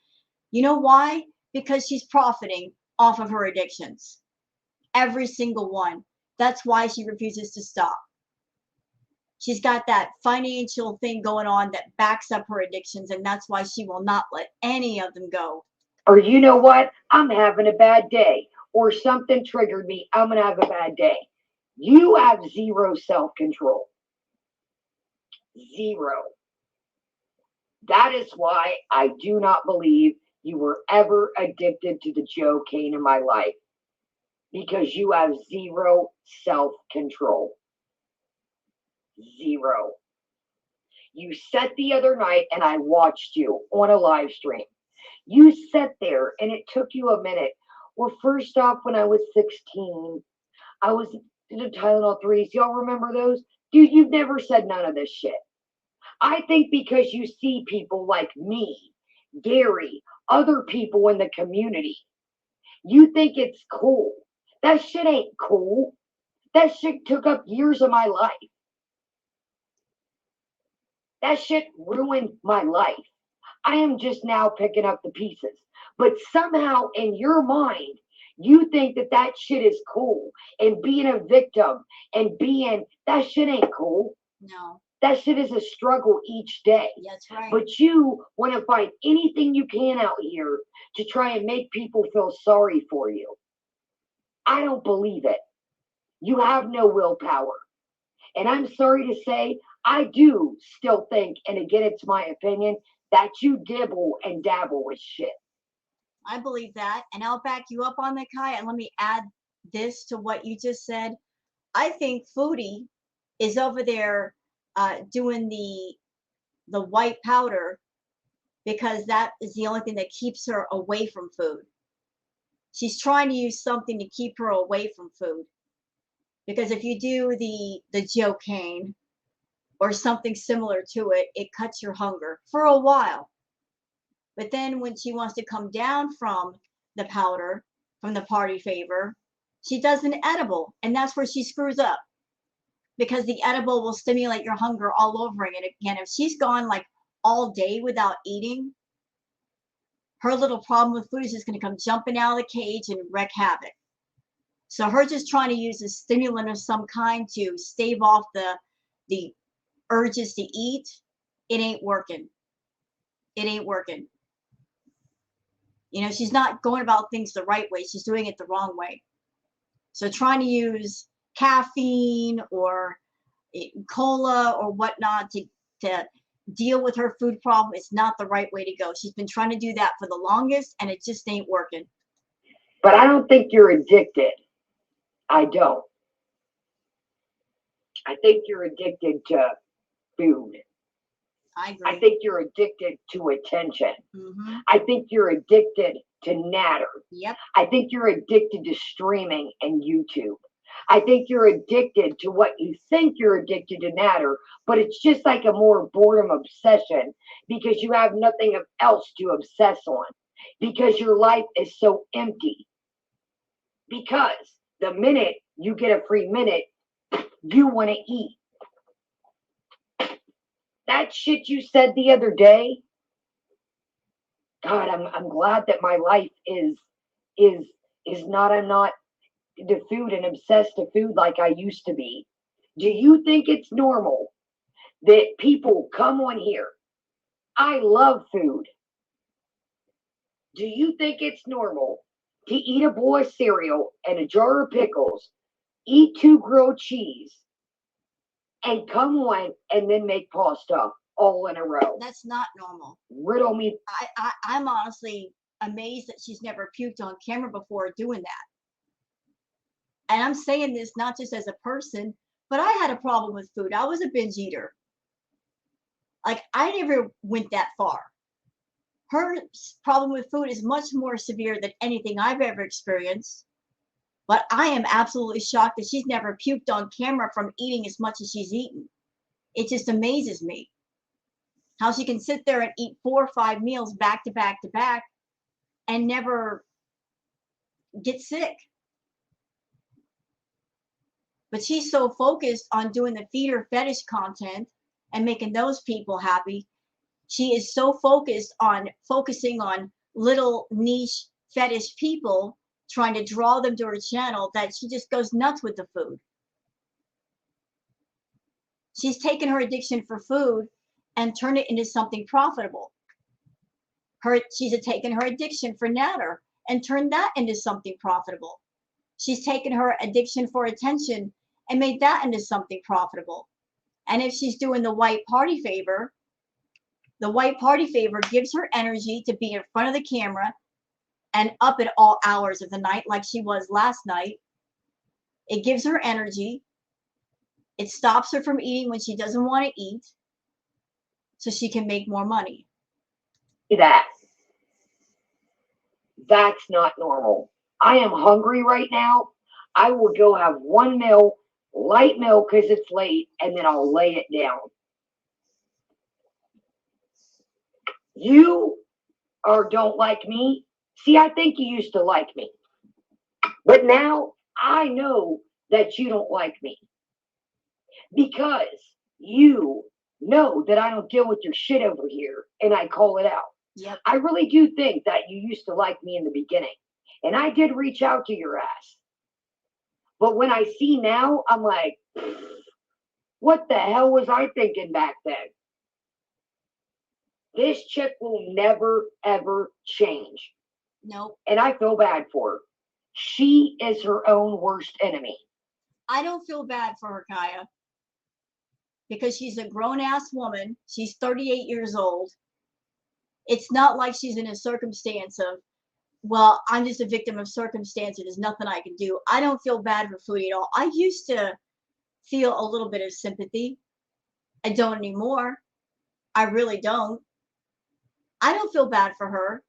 You know why? Because she's profiting off of her addictions. Every single one. That's why she refuses to stop. She's got that financial thing going on that backs up her addictions, and that's why she will not let any of them go. Or you know what? I'm having a bad day. Or something triggered me. I'm going to have a bad day. You have zero self-control. Zero. That is why I do not believe you were ever addicted to the Joe Kane in my life. Because you have zero self-control. Zero. You sat the other night and I watched you on a live stream. You sat there and it took you a minute. Well, first off, when I was 16, I was in the Tylenol 3s. Y'all remember those? Dude, you've never said none of this shit. I think because you see people like me, Gary, other people in the community, you think it's cool. That shit ain't cool. That shit took up years of my life. That shit ruined my life. I am just now picking up the pieces. But somehow in your mind, you think that that shit is cool. And being a victim and that shit ain't cool. No. That shit is a struggle each day. That's right. But you want to find anything you can out here to try and make people feel sorry for you. I don't believe it. You have no willpower. And I'm sorry to say, I do still think, and again, it's my opinion, that you dibble and dabble with shit. I believe that, and I'll back you up on that, Kai. And let me add this to what you just said. I think Foodie is over there doing the white powder because that is the only thing that keeps her away from food. She's trying to use something to keep her away from food. Because if you do the cocaine or something similar to it, it cuts your hunger for a while. But then when she wants to come down from the powder, from the party favor, she does an edible, and that's where she screws up. Because the edible will stimulate your hunger all over again. If she's gone like all day without eating, her little problem with food is just going to come jumping out of the cage and wreak havoc. So her just trying to use a stimulant of some kind to stave off the urges to eat, it ain't working. It ain't working. You know, she's not going about things the right way. She's doing it the wrong way. So trying to use caffeine or cola or whatnot to deal with her food problem is not the right way to go. She's been trying to do that for the longest, and it just ain't working. But I don't think you're addicted. I don't. I think you're addicted to food. I agree. I think you're addicted to attention. Mm-hmm. I think you're addicted to natter. Yep. I think you're addicted to streaming and YouTube. I think you're addicted to what you think you're addicted to natter, but it's just like a more boredom obsession because you have nothing else to obsess on because your life is so empty. Because the minute you get a free minute, you want to eat. That shit you said the other day, God, I'm glad that my life is not, I'm not to food and obsessed to food like I used to be. Do you think it's normal that people come on here? I love food. Do you think it's normal to eat a bowl of cereal and a jar of pickles, eat 2 grilled cheese, and come on and then make pasta all in a row? That's not normal. Riddle me. I'm honestly amazed that she's never puked on camera before doing that. And I'm saying this not just as a person, but I had a problem with food. I was a binge eater. Like, I never went that far. Her problem with food is much more severe than anything I've ever experienced. But I am absolutely shocked that she's never puked on camera from eating as much as she's eaten. It just amazes me how she can sit there and eat 4 or 5 meals back to back to back and never get sick. But she's so focused on doing the feeder fetish content and making those people happy. She is so focusing on little niche fetish people, trying to draw them to her channel, that she just goes nuts with the food. She's taken her addiction for food and turned it into something profitable. She's taken her addiction for natter and turned that into something profitable. She's taken her addiction for attention and made that into something profitable. And if she's doing the white party favor gives her energy to be in front of the camera and up at all hours of the night like she was last night. It gives her energy. It stops her from eating when she doesn't want to eat so she can make more money. That's not normal. I am hungry right now. I will go have 1 meal, light meal because it's late, and then I'll lay it down. You don't like me. See, I think you used to like me. But now I know that you don't like me. Because you know that I don't deal with your shit over here and I call it out. Yep. I really do think that you used to like me in the beginning. And I did reach out to your ass. But when I see now, I'm like, what the hell was I thinking back then? This chick will never, ever change. Nope. And I feel bad for her. She is her own worst enemy. I don't feel bad for her, Kaya. because she's a grown-ass woman. She's 38 years old. It's not like she's in a circumstance of, well, I'm just a victim of circumstance. There's nothing I can do. I don't feel bad for Foodie at all. I used to feel a little bit of sympathy. I don't anymore. I really don't. I don't feel bad for her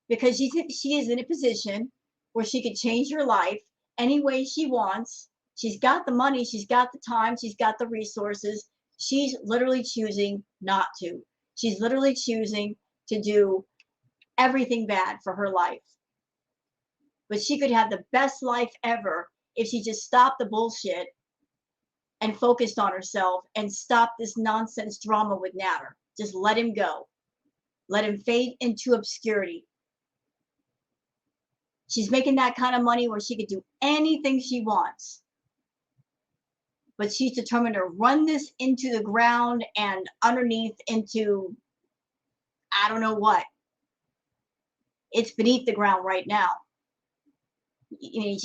because she is in a position where she could change her life any way she wants. She's got the money, she's got the time, she's got the resources. She's literally choosing not to. She's literally choosing to do everything bad for her life. But she could have the best life ever if she just stopped the bullshit and focused on herself and stopped this nonsense drama with Natter. Just let him go. Let him fade into obscurity. She's making that kind of money where she could do anything she wants. But she's determined to run this into the ground and underneath into, I don't know what. It's beneath the ground right now. You know,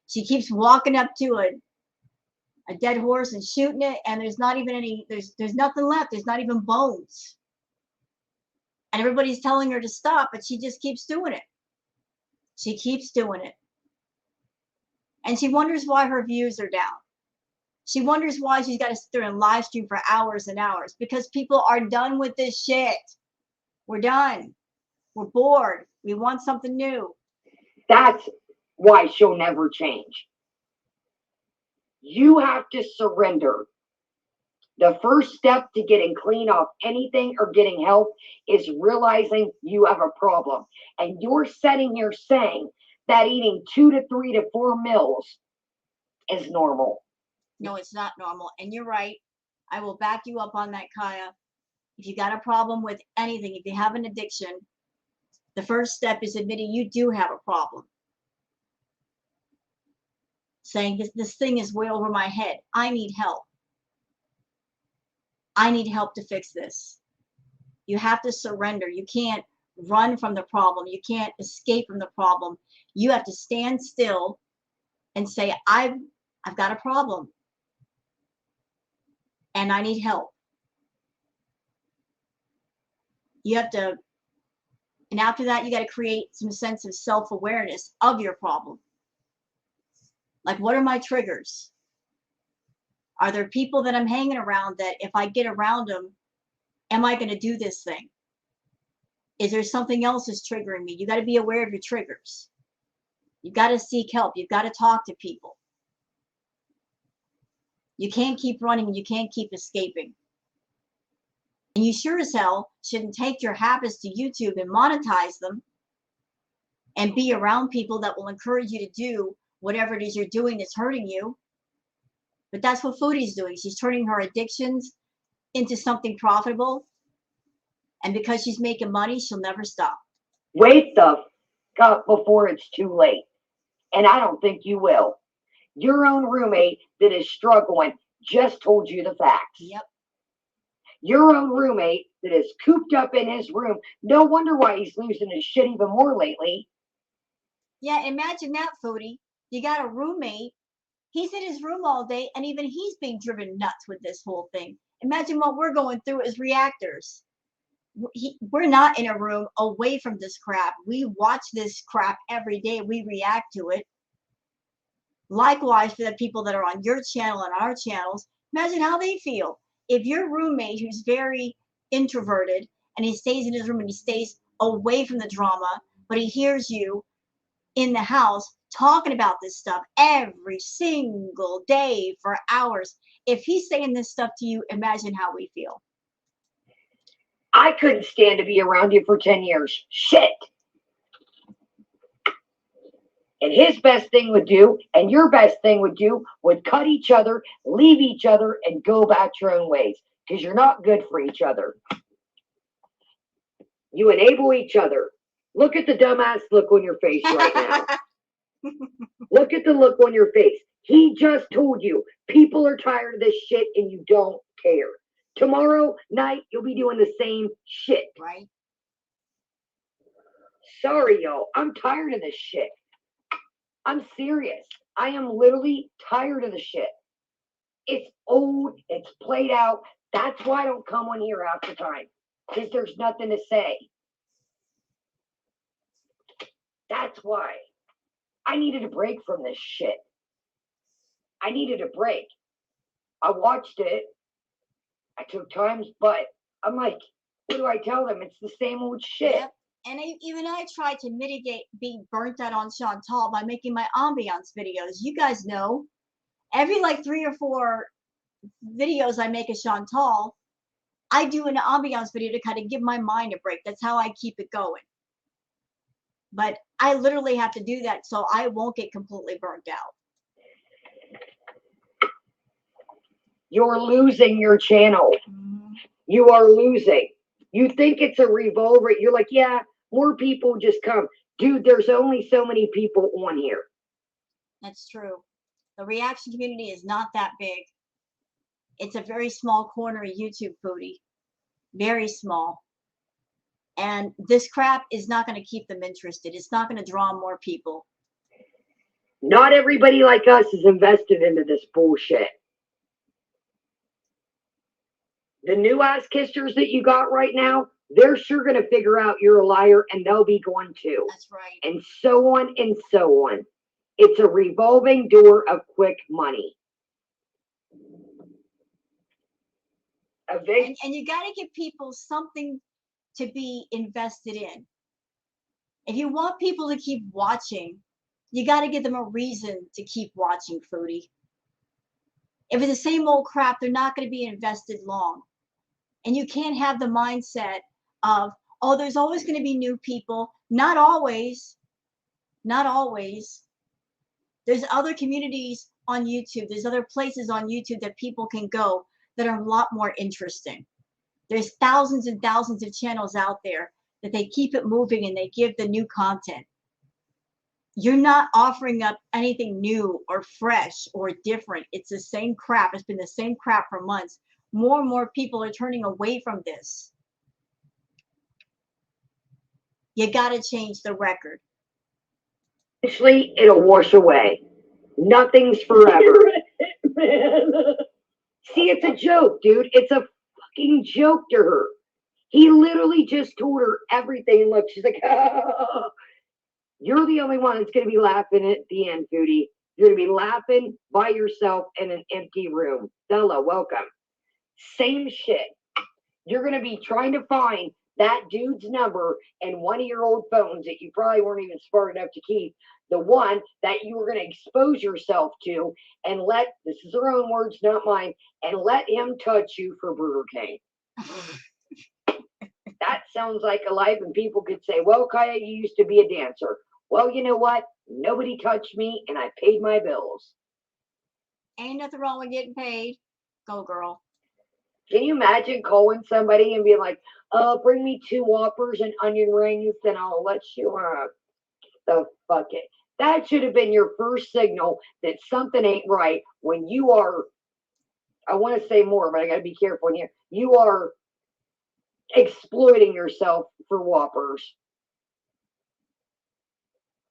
she keeps walking up to a dead horse and shooting it, and there's not even any, there's nothing left. There's not even bones. And everybody's telling her to stop, but she just keeps doing it. She keeps doing it. And she wonders why her views are down. She wonders why she's got to sit there and live stream for hours and hours, because people are done with this shit. We're done. We're bored. We want something new. That's why she'll never change. You have to surrender. The first step to getting clean off anything or getting help is realizing you have a problem. And you're sitting here saying that eating 2 to 3 to 4 meals is normal. No, it's not normal. And you're right. I will back you up on that, Kaya. If you got a problem with anything, if you have an addiction, the first step is admitting you do have a problem. Saying this thing is way over my head. I need help. I need help to fix this. You have to surrender. You can't run from the problem. You can't escape from the problem. You have to stand still and say, I've got a problem and I need help. You have to, and after that, you got to create some sense of self-awareness of your problem. Like, what are my triggers? Are there people that I'm hanging around that if I get around them, am I going to do this thing? Is there something else that's triggering me? You got to be aware of your triggers. You've got to seek help. You've got to talk to people. You can't keep running and you can't keep escaping. And you sure as hell shouldn't take your habits to YouTube and monetize them and be around people that will encourage you to do whatever it is you're doing that's hurting you. But that's what Foodie's doing. She's turning her addictions into something profitable. And because she's making money, she'll never stop. Wake the up before it's too late. And I don't think you will. Your own roommate that is struggling just told you the facts. Yep. Your own roommate that is cooped up in his room. No wonder why he's losing his shit even more lately. Yeah, imagine that, Foodie. You got a roommate. He's in his room all day, and even he's being driven nuts with this whole thing. Imagine what we're going through as reactors. We're not in a room away from this crap. We watch this crap every day. We react to it. Likewise, for the people that are on your channel and our channels, imagine how they feel. If your roommate, who's very introverted, and he stays in his room and he stays away from the drama, but he hears you in the house talking about this stuff every single day for hours. If he's saying this stuff to you, imagine how we feel. I couldn't stand to be around you for 10 years. Shit. And his best thing would do, and your best thing would do, would cut each other, leave each other, and go back your own ways. Because you're not good for each other. You enable each other. Look at the dumbass look on your face right now. Look at the look on your face. He just told you people are tired of this shit and you don't care. Tomorrow night, you'll be doing the same shit. Right? Sorry, y'all. I'm tired of this shit. I'm serious. I am literally tired of the shit. It's old. It's played out. That's why I don't come on here half the time. Because there's nothing to say. That's why. I needed a break from this shit. I needed a break. I watched it. I took times, but I'm like, what do I tell them? It's the same old shit. Yep. And even I tried to mitigate being burnt out on Chantal by making my ambiance videos. You guys know, every like 3 or 4 videos I make of Chantal, I do an ambiance video to kind of give my mind a break. That's how I keep it going. But I literally have to do that so I won't get completely burnt out. You're losing your channel. Mm-hmm. You are losing. You think it's a revolver. You're like, yeah, more people just come. Dude, there's only so many people on here. That's true. The reaction community is not that big. It's a very small corner of YouTube, Foodie. Very small. And this crap is not going to keep them interested. It's not going to draw more people. Not everybody like us is invested into this bullshit. The new ass kissers that you got right now, they're sure going to figure out you're a liar, and they'll be going to. That's right. And so on and so on. It's a revolving door of quick money. And you got to give people something to be invested in. If you want people to keep watching, you got to give them a reason to keep watching, Foodie. If it's the same old crap, they're not going to be invested long. And you can't have the mindset of, oh, there's always going to be new people. Not always. Not always. There's other communities on YouTube. There's other places on YouTube that people can go that are a lot more interesting. There's thousands and thousands of channels out there that they keep it moving and they give the new content. You're not offering up anything new or fresh or different. It's the same crap. It's been the same crap for months. More and more people are turning away from this. You got to change the record. Eventually, it'll wash away. Nothing's forever. Man. See, it's a joke, dude. It's a fucking joke to her. He literally just told her everything. Look, she's like, oh. You're the only one that's going to be laughing at the end, Foodie. You're going to be laughing by yourself in an empty room. Bella, welcome. Same shit. You're going to be trying to find that dude's number in one of your old phones that you probably weren't even smart enough to keep. The one that you were going to expose yourself to and let, this is her own words, not mine, and let him touch you for Burger King. That sounds like a life, and people could say, well, Kaya, you used to be a dancer. Well, you know what? Nobody touched me, and I paid my bills. Ain't nothing wrong with getting paid. Go, girl. Can you imagine calling somebody and being like, bring me 2 Whoppers and onion rings, and I'll let you, the fuck it. That should have been your first signal that something ain't right when you are, I want to say more, but I got to be careful here. You are exploiting yourself for Whoppers.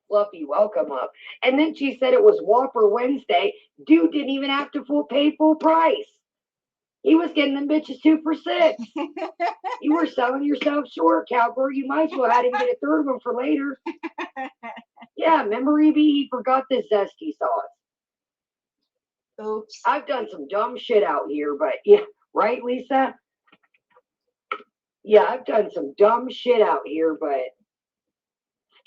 Fluffy, welcome up. And then she said it was Whopper Wednesday. Dude didn't even have to pay full price. He was getting them bitches 2 for $6. You were selling yourself short, cowgirl. You might as well had him get a third one for later. Yeah, remember, EB? He forgot the zesty sauce. Oops. I've done some dumb shit out here, but yeah, right, Lisa? Yeah, I've done some dumb shit out here, but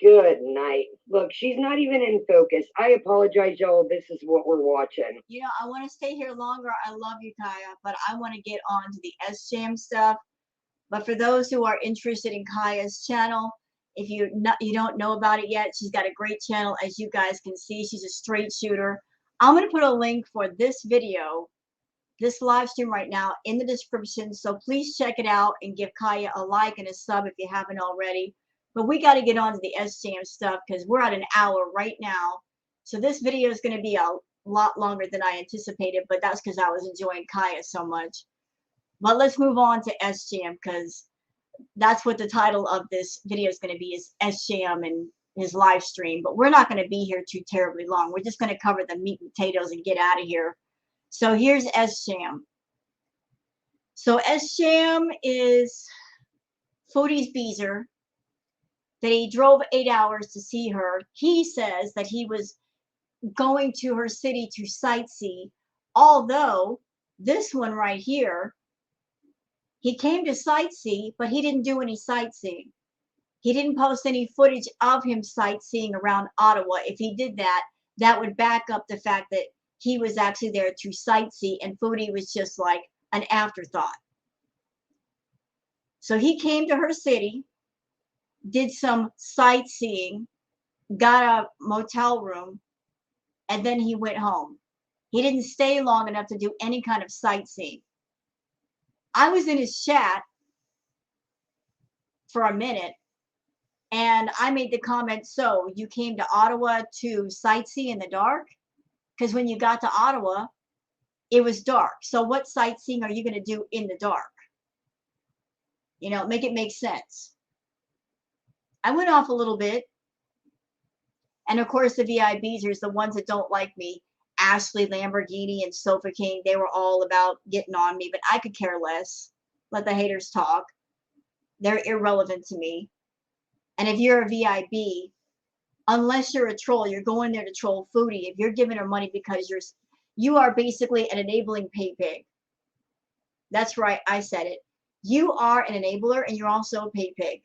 good night. Look, she's not even in focus. I apologize, y'all. This is what we're watching. You know, I want to stay here longer. I love you, Kaya, but I want to get on to the Sjam stuff. But for those who are interested in Kaya's channel, if you don't know about it yet, she's got a great channel. As you guys can see, she's a straight shooter. I'm going to put a link for this video, this live stream right now, in the description. So please check it out and give Kaya a like and a sub if you haven't already. But we got to get on to the Sjam stuff because we're at an hour right now. So this video is going to be a lot longer than I anticipated, but that's because I was enjoying Kaya so much. But let's move on to Sjam because that's what the title of this video is going to be, is Sjam and his live stream. But we're not going to be here too terribly long. We're just going to cover the meat and potatoes and get out of here. So here's Sjam. So Sjam is Foodie's Beezer, that he drove 8 hours to see her. He says that he was going to her city to sightsee, although this one right here, he came to sightsee, but he didn't do any sightseeing. He didn't post any footage of him sightseeing around Ottawa. If he did that, that would back up the fact that he was actually there to sightsee, and Foodie was just like an afterthought. So he came to her city, did some sightseeing, got a motel room, and then he went home. He didn't stay long enough to do any kind of sightseeing. I was in his chat for a minute, and I made the comment, so you came to Ottawa to sightsee in the dark? Because when you got to Ottawa, it was dark. So what sightseeing are you going to do in the dark? You know, make it make sense. I went off a little bit. And of course, the VIBs, the ones that don't like me, Ashley, Lamborghini, and Sofa King, they were all about getting on me, but I could care less. Let the haters talk. They're irrelevant to me. And if you're a VIB, unless you're a troll, you're going there to troll Foodie. If you're giving her money because you are basically an enabling pay pig. That's right, I said it. You are an enabler, and you're also a pay pig.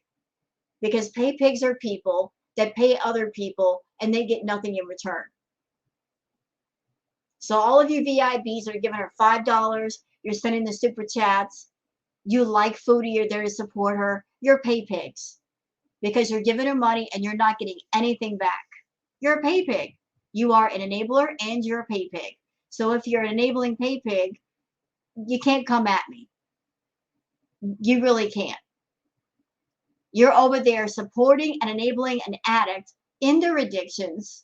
Because pay pigs are people that pay other people, and they get nothing in return. So all of you VIBs are giving her $5, you're sending the super chats, you like Foodie, you're there to support her, you're pay pigs. Because you're giving her money and you're not getting anything back. You're a pay pig. You are an enabler and you're a pay pig. So if you're an enabling pay pig, you can't come at me. You really can't. You're over there supporting and enabling an addict in their addictions.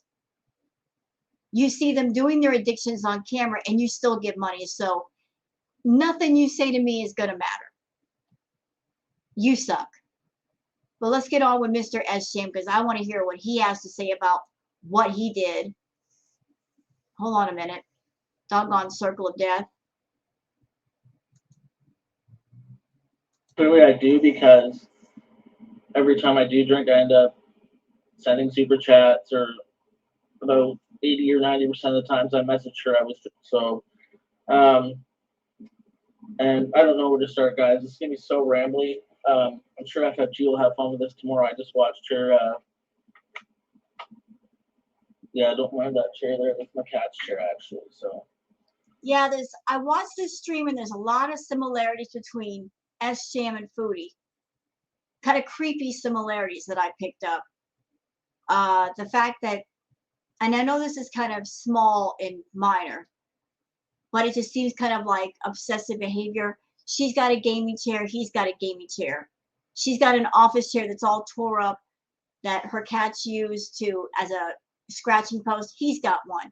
You see them doing their addictions on camera and you still give money. So nothing you say to me is going to matter. You suck. But let's get on with Mr. Sjam, because I want to hear what he has to say about what he did. Hold on a minute. Doggone circle of death. Clearly I do, because every time I do drink, I end up sending super chats, or about 80 or 90% of the times I message her, I was so. And I don't know where to start, guys. It's gonna be so rambly. I'm sure FFG will have fun with this tomorrow. I just watched her. Yeah, don't mind that chair there. That's my cat's chair, actually. So. Yeah, I watched this stream and there's a lot of similarities between Sjam and Foodie. Kind of creepy similarities that I picked up. The fact that, and I know this is kind of small and minor, but it just seems kind of like obsessive behavior. She's got a gaming chair, he's got a gaming chair. She's got an office chair that's all tore up that her cats use as a scratching post. He's got one.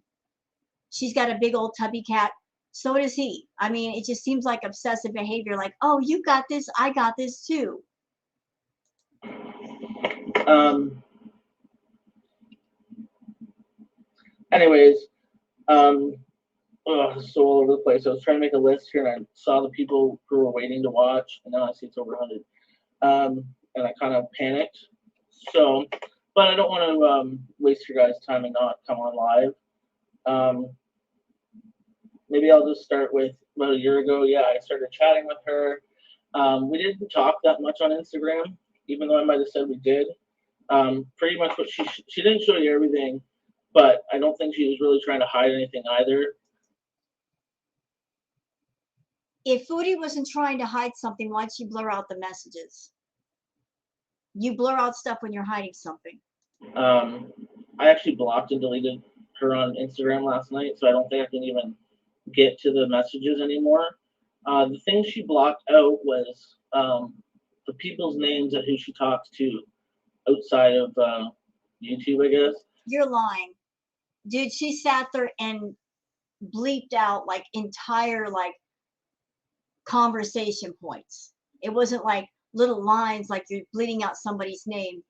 She's got a big old tubby cat. So does he. I mean, it just seems like obsessive behavior, like, oh, you got this, I got this too. Anyways, it's so all over the place. I was trying to make a list here, and I saw the people who were waiting to watch, and now I see it's over 100. And I kind of panicked. So, but I don't want to waste your guys' time and not come on live. Maybe I'll just start with about a year ago. Yeah, I started chatting with her. We didn't talk that much on Instagram, even though I might have said we did. Pretty much what she didn't show you everything, but I don't think she was really trying to hide anything either. If Foodie wasn't trying to hide something, why'd she blur out the messages? You blur out stuff when you're hiding something. I actually blocked and deleted her on Instagram last night, so I don't think I can even get to the messages anymore. The thing she blocked out was the people's names of who she talks to outside of YouTube, I guess. You're lying. Dude, she sat there and bleeped out like entire like conversation points. It wasn't like little lines like you're bleeding out somebody's name.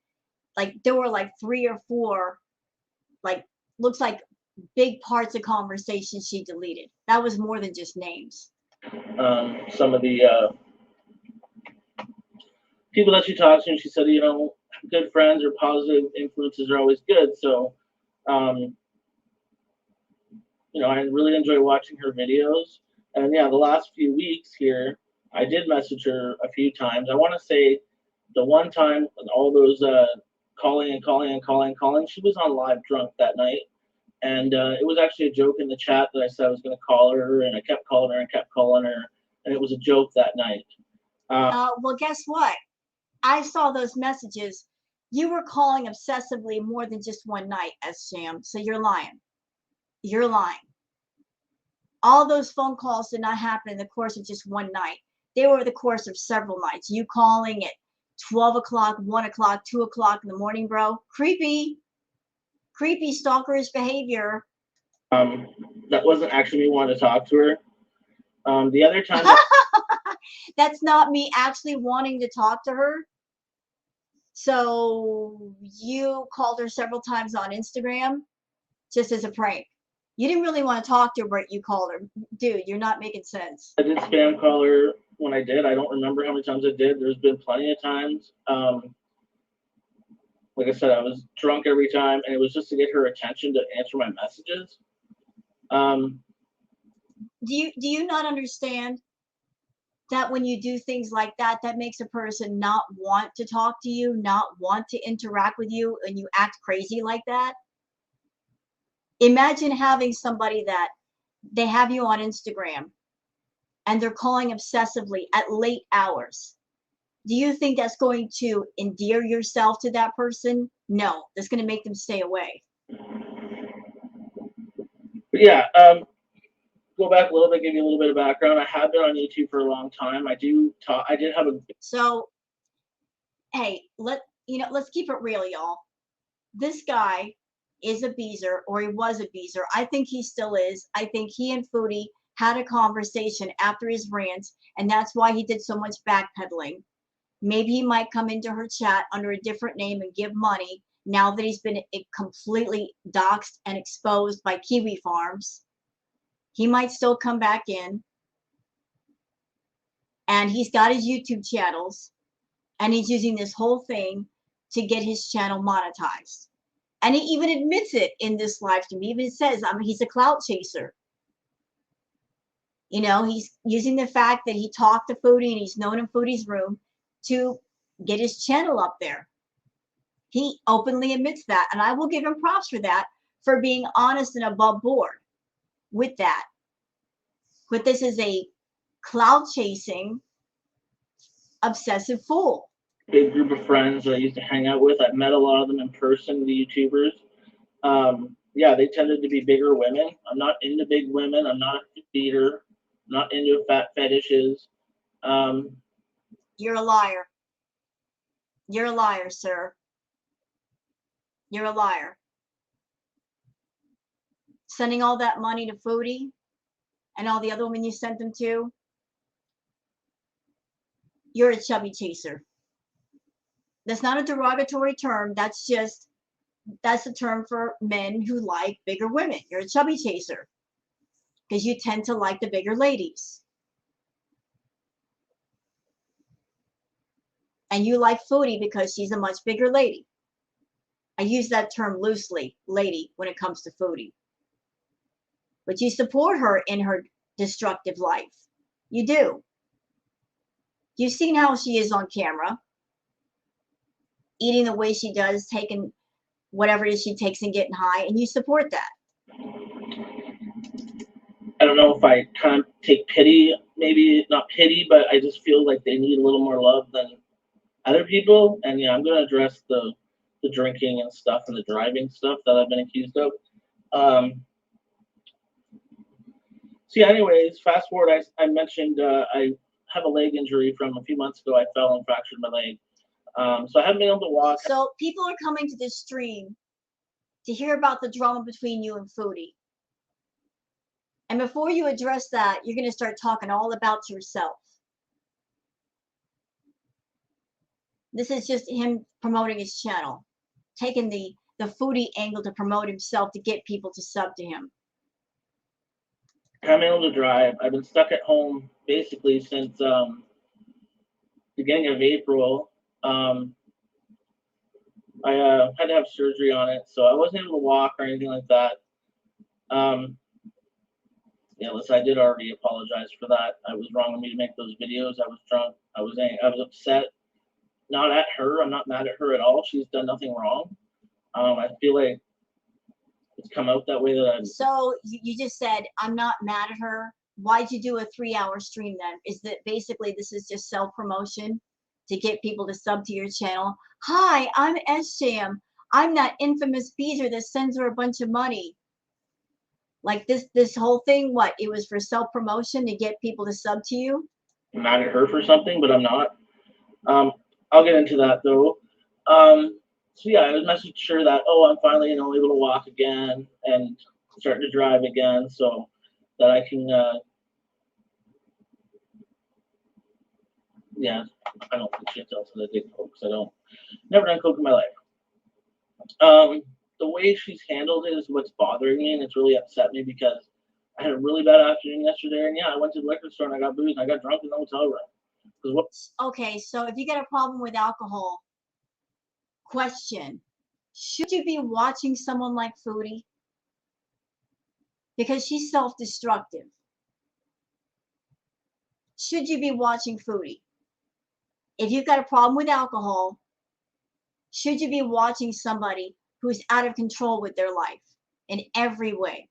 Like there were like 3 or 4, like looks like big parts of conversations she deleted. That was more than just names. Some of the people that she talks to, and she said, good friends or positive influences are always good. So, I really enjoy watching her videos. And yeah, the last few weeks here, I did message her a few times. I want to say the one time, all those calling, she was on live drunk that night. And it was actually a joke in the chat that I said I was going to call her, and I kept calling her and kept calling her. And it was a joke that night. Well, guess what? I saw those messages. You were calling obsessively more than just one night, Sjam. So you're lying. You're lying. All those phone calls did not happen in the course of just one night. They were the course of several nights. You calling at 12 o'clock, 1 o'clock, 2 o'clock in the morning, bro. Creepy. Creepy stalkerish behavior. That wasn't actually me wanting to talk to her. The other time... That's not me actually wanting to talk to her. So you called her several times on Instagram just as a prank. You didn't really want to talk to her, but you called her. Dude, you're not making sense. I did spam call her when I did. I don't remember how many times I did. There's been plenty of times. Like I said, I was drunk every time, and it was just to get her attention to answer my messages. Do you not understand that when you do things like that, that makes a person not want to talk to you, not want to interact with you, and you act crazy like that? Imagine having somebody that they have you on Instagram and they're calling obsessively at late hours. Do you think that's going to endear yourself to that person? No, that's going to make them stay away. But yeah, go back a little bit, give you a little bit of background. I have been on YouTube for a long time. I did have a... So, hey, let's keep it real, y'all. This guy is a beezer, or he was a beezer. I think he still is. I think he and Foodie had a conversation after his rant, and that's why he did so much backpedaling. Maybe he might come into her chat under a different name and give money now that he's been completely doxxed and exposed by Kiwi Farms. He might still come back in. And he's got his YouTube channels, and he's using this whole thing to get his channel monetized. And he even admits it in this live stream. He even says, he's a clout chaser. He's using the fact that he talked to Foodie and he's known in Foodie's room to get his channel up there. He openly admits that, and I will give him props for that, for being honest and above board with that. But this is a clout chasing, obsessive fool. Big group of friends that I used to hang out with. I've met a lot of them in person, the YouTubers. Yeah, they tended to be bigger women. I'm not into big women. I'm not a feeder. I'm not into fat fetishes. You're a liar. You're a liar, sir. You're a liar. Sending all that money to Foodie and all the other women you sent them to, you're a chubby chaser. That's not a derogatory term. That's a term for men who like bigger women. You're a chubby chaser because you tend to like the bigger ladies. And you like Foodie because she's a much bigger lady. I use that term loosely, lady, when it comes to Foodie. But you support her in her destructive life. You do. You've seen how she is on camera, eating the way she does, taking whatever it is she takes and getting high, and you support that. I don't know if I kind of take pity, maybe not pity, but I just feel like they need a little more love than other people. And yeah, I'm going to address the drinking and stuff and the driving stuff that I've been accused of. So yeah, anyways, fast forward, I mentioned I have a leg injury from a few months ago. I fell and fractured my leg. So I haven't been able to walk. So people are coming to this stream to hear about the drama between you and Foodie. And before you address that, you're going to start talking all about yourself. This is just him promoting his channel, taking the the foodie angle to promote himself to get people to sub to him? I'm able to drive. I've been stuck at home basically since beginning of April. I had to have surgery on it, so I wasn't able to walk or anything like that. Yeah, listen, I did already apologize for that. I was wrong of me to make those videos. I was drunk. I was upset. Not at her. I'm not mad at her at all. She's done nothing wrong. I feel like it's come out that way that I'm. So you just said, I'm not mad at her. Why'd you do a 3-hour stream then? Is that basically this is just self-promotion to get people to sub to your channel? Hi, I'm Sjam. I'm that infamous beezer that sends her a bunch of money. Like this whole thing, what? It was for self-promotion to get people to sub to you? I'm mad at her for something, but I'm not. I'll get into that though. So yeah, I was messaged her that, oh, I'm finally able to walk again and starting to drive again, so that I can. Yeah, I don't think Chantal said I did coke, because I don't. Never done coke in my life. The way she's handled it is what's bothering me, and it's really upset me because I had a really bad afternoon yesterday, and yeah, I went to the liquor store and I got booze and I got drunk in the hotel room. Okay, so if you get a problem with alcohol, question, should you be watching someone like Foodie? Because she's self-destructive. Should you be watching Foodie? If you've got a problem with alcohol, should you be watching somebody who's out of control with their life in every way?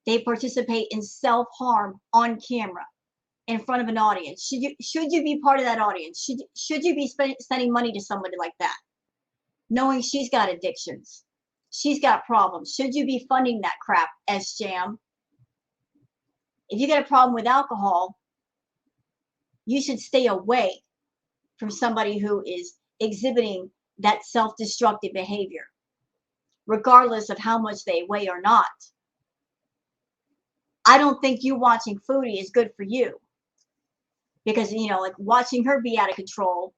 They participate in self-harm on camera in front of an audience. Should you be part of that audience? Should you be sending money to somebody like that, knowing she's got addictions, she's got problems? Should you be funding that crap as Sjam? If you get a problem with alcohol, you should stay away from somebody who is exhibiting that self-destructive behavior, regardless of how much they weigh or not. I don't think you watching Foodie is good for you, because like watching her be out of control,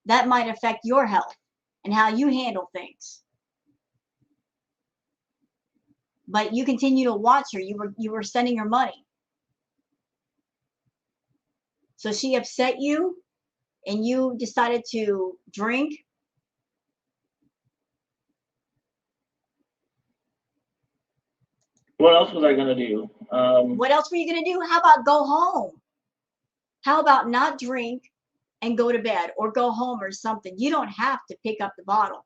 that might affect your health and how you handle things. But you continue to watch her. You were sending her money, so she upset you and you decided to drink. What else was I gonna do? What else were you gonna do? How about go home? How about not drink and go to bed, or go home or something? You don't have to pick up the bottle.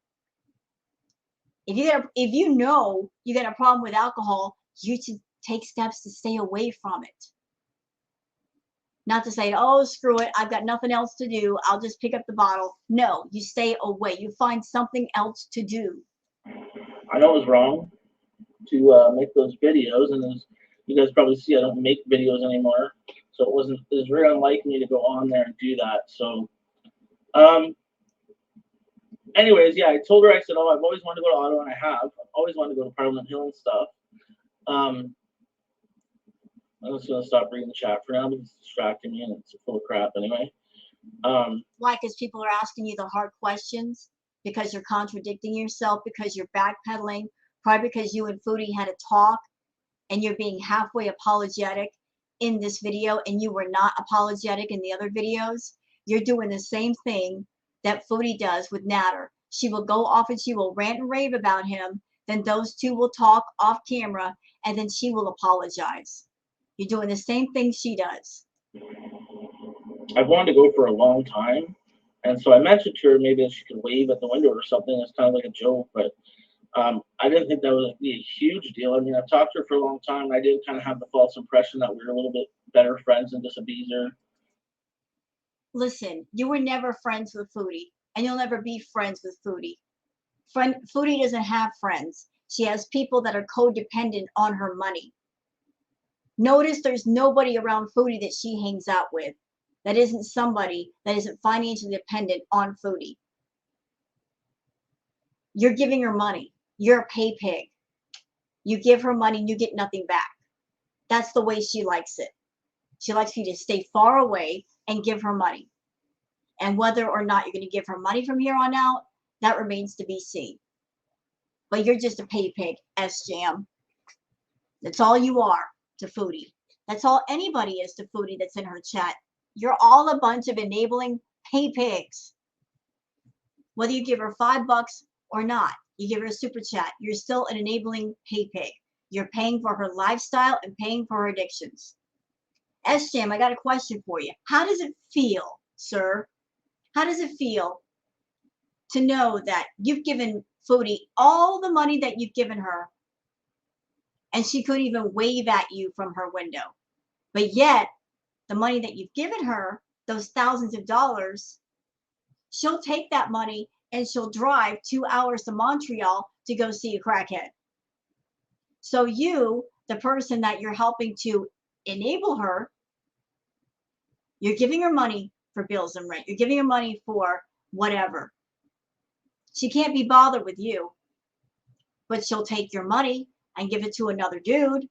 If you know you got a problem with alcohol, you should take steps to stay away from it. Not to say, oh, screw it, I've got nothing else to do, I'll just pick up the bottle. No, you stay away. You find something else to do. I know it was wrong to make those videos, and as you guys probably see, I don't make videos anymore, so it was very unlike me to go on there and do that. So anyways, yeah, I told her, I said, oh, I've always wanted to go to Ottawa, and I've always wanted to go to Parliament Hill and stuff. I'm just gonna stop reading the chat for now because it's distracting me and it's full of crap anyway. Why? Because people are asking you the hard questions, because you're contradicting yourself, because you're backpedaling, probably because you and Foodie had a talk and you're being halfway apologetic in this video and you were not apologetic in the other videos. You're doing the same thing that Foodie does with Natter. She will go off and she will rant and rave about him, then those two will talk off camera, and then she will apologize. You're doing the same thing she does. I've wanted to go for a long time, and so I messaged her maybe if she could wave at the window or something. It's kind of like a joke, but I didn't think that would be a huge deal. I mean, I've talked to her for a long time, and I did kind of have the false impression that we were a little bit better friends than just a beezer. Listen, you were never friends with Foodie, and you'll never be friends with Foodie. Foodie doesn't have friends. She has people that are codependent on her money. Notice there's nobody around Foodie that she hangs out with that isn't somebody that isn't financially dependent on Foodie. You're giving her money. You're a pay pig. You give her money and you get nothing back. That's the way she likes it. She likes you to stay far away and give her money. And whether or not you're going to give her money from here on out, That remains to be seen. But you're just a pay pig, Sjam. That's all you are to Foodie. That's all anybody is to Foodie that's in her chat. You're all a bunch of enabling pay pigs. Whether you give her $5 or not, you give her a super chat, you're still an enabling pay pig. You're paying for her lifestyle and paying for her addictions. Sjam, I got a question for you. How does it feel, sir? How does it feel to know that you've given Foodie all the money that you've given her and she couldn't even wave at you from her window? But yet, the money that you've given her, those thousands of dollars, she'll take that money and she'll drive 2 hours to Montreal to go see a crackhead. So you, the person that you're helping to enable her, you're giving her money for bills and rent. You're giving her money for whatever. She can't be bothered with you, but she'll take your money and give it to another dude.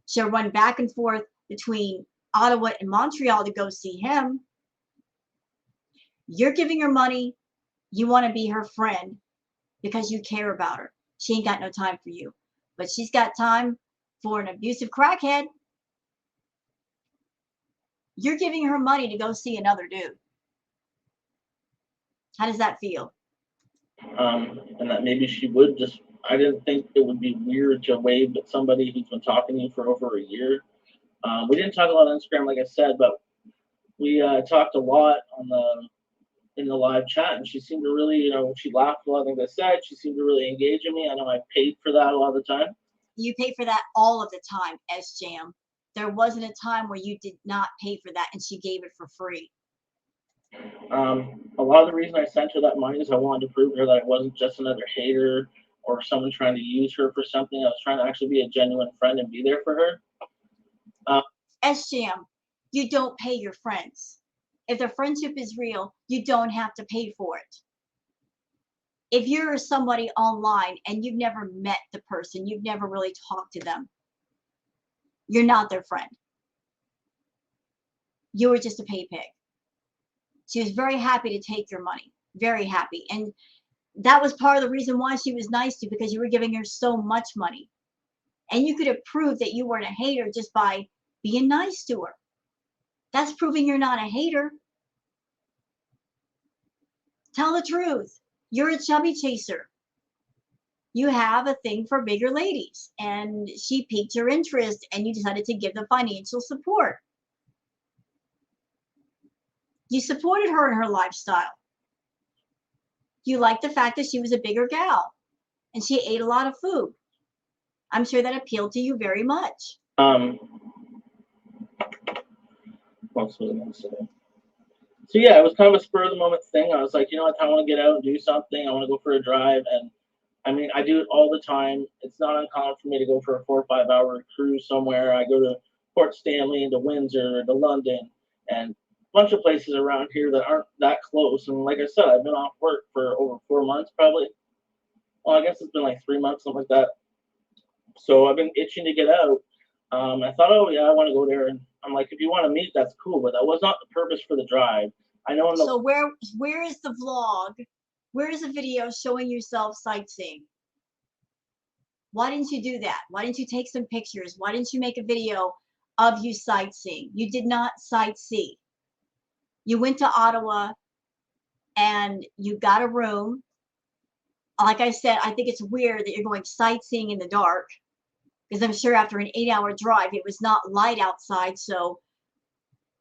She'll run back and forth between Ottawa and Montreal to go see him. You're giving her money. You want to be her friend because you care about her. She ain't got no time for you, but she's got time for an abusive crackhead. You're giving her money to go see another dude. How does that feel? And that maybe she would just, I didn't think it would be weird to wave at somebody who's been talking to you for over a year. We didn't talk a lot on Instagram, like I said, but we talked a lot in the live chat, and she seemed to really, she laughed at a lot of things I said. She seemed to really engage in me. I know I paid for that a lot of the time. You pay for that all of the time, Sjam. There wasn't a time where you did not pay for that and she gave it for free. A lot of the reason I sent her that money is I wanted to prove to her that I wasn't just another hater or someone trying to use her for something. I was trying to actually be a genuine friend and be there for her. Sjam, you don't pay your friends. If the friendship is real, you don't have to pay for it. If you're somebody online and you've never met the person, you've never really talked to them, you're not their friend. You were just a pay pig. She was very happy to take your money, very happy. And that was part of the reason why she was nice to you, because you were giving her so much money. And you could have proved that you weren't a hater just by being nice to her. That's proving you're not a hater. Tell the truth. You're a chubby chaser. You have a thing for bigger ladies, and she piqued your interest and you decided to give the financial support. You supported her in her lifestyle. You liked the fact that she was a bigger gal and she ate a lot of food. I'm sure that appealed to you very much. What was I going to say? So yeah, it was kind of a spur of the moment thing. I was like, I kind of want to get out and do something. I want to go for a drive. And I mean, I do it all the time. It's not uncommon for me to go for a 4 or 5 hour cruise somewhere. I go to Port Stanley and to Windsor, to London, and a bunch of places around here that aren't that close. And like I said, I've been off work for over 4 months, probably. Well, I guess it's been like 3 months, something like that. So I've been itching to get out. I thought, oh yeah, I want to go there. And I'm like, if you want to meet, that's cool. But that was not the purpose for the drive. I know. So where is the vlog? Where is the video showing yourself sightseeing? Why didn't you do that? Why didn't you take some pictures? Why didn't you make a video of you sightseeing? You did not sightsee. You went to Ottawa and you got a room. Like I said, I think it's weird that you're going sightseeing in the dark, because I'm sure after an 8-hour drive, it was not light outside. So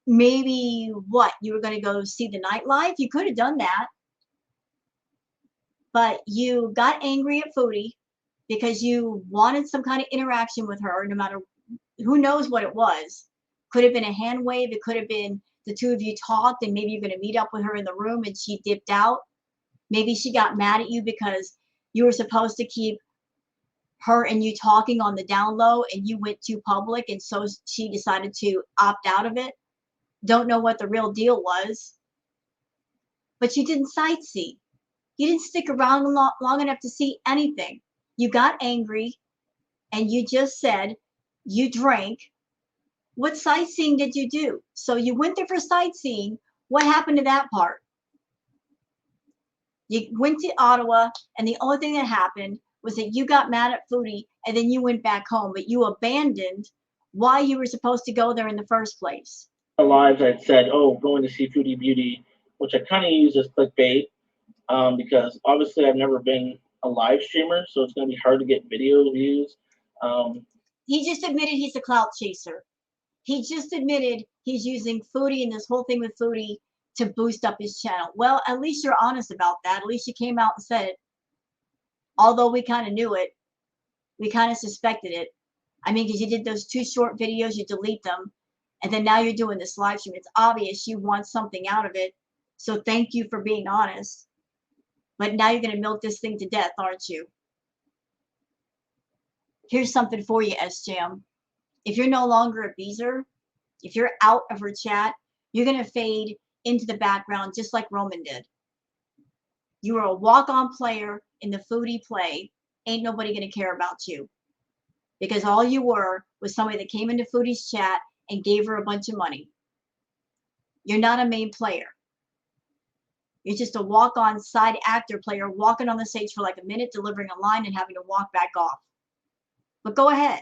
maybe you were going to go see the nightlife? You could have done that. But you got angry at Foodie because you wanted some kind of interaction with her, no matter who knows what it was. Could have been a hand wave. It could have been the two of you talked and maybe you're going to meet up with her in the room and she dipped out. Maybe she got mad at you because you were supposed to keep her and you talking on the down low and you went too public, and so she decided to opt out of it. Don't know what the real deal was. But you didn't sightsee. You didn't stick around long enough to see anything. You got angry and you just said you drank. What sightseeing did you do? So you went there for sightseeing. What happened to that part? You went to Ottawa, and the only thing that happened was that you got mad at Foodie, and then you went back home, but you abandoned why you were supposed to go there in the first place. Lives, I'd said, oh, going to see Foodie Beauty, which I kind of use as clickbait, because obviously I've never been a live streamer, so it's going to be hard to get video views. He just admitted he's a clout chaser. He just admitted he's using Foodie and this whole thing with Foodie to boost up his channel. Well, at least you're honest about that. At least you came out and said it. Although we kind of knew it. We kind of suspected it. I mean, because you did those 2 short videos, you delete them, and then now you're doing this live stream. It's obvious you want something out of it. So thank you for being honest. But now you're going to milk this thing to death, aren't you? Here's something for you, Sjam. If you're no longer a Beezer, if you're out of her chat, you're going to fade into the background just like Roman did. You are a walk-on player in the Foodie play. Ain't nobody going to care about you. Because all you were was somebody that came into Foodie's chat and gave her a bunch of money. You're not a main player. You're just a walk-on side actor player walking on the stage for like a minute, delivering a line, and having to walk back off. But go ahead.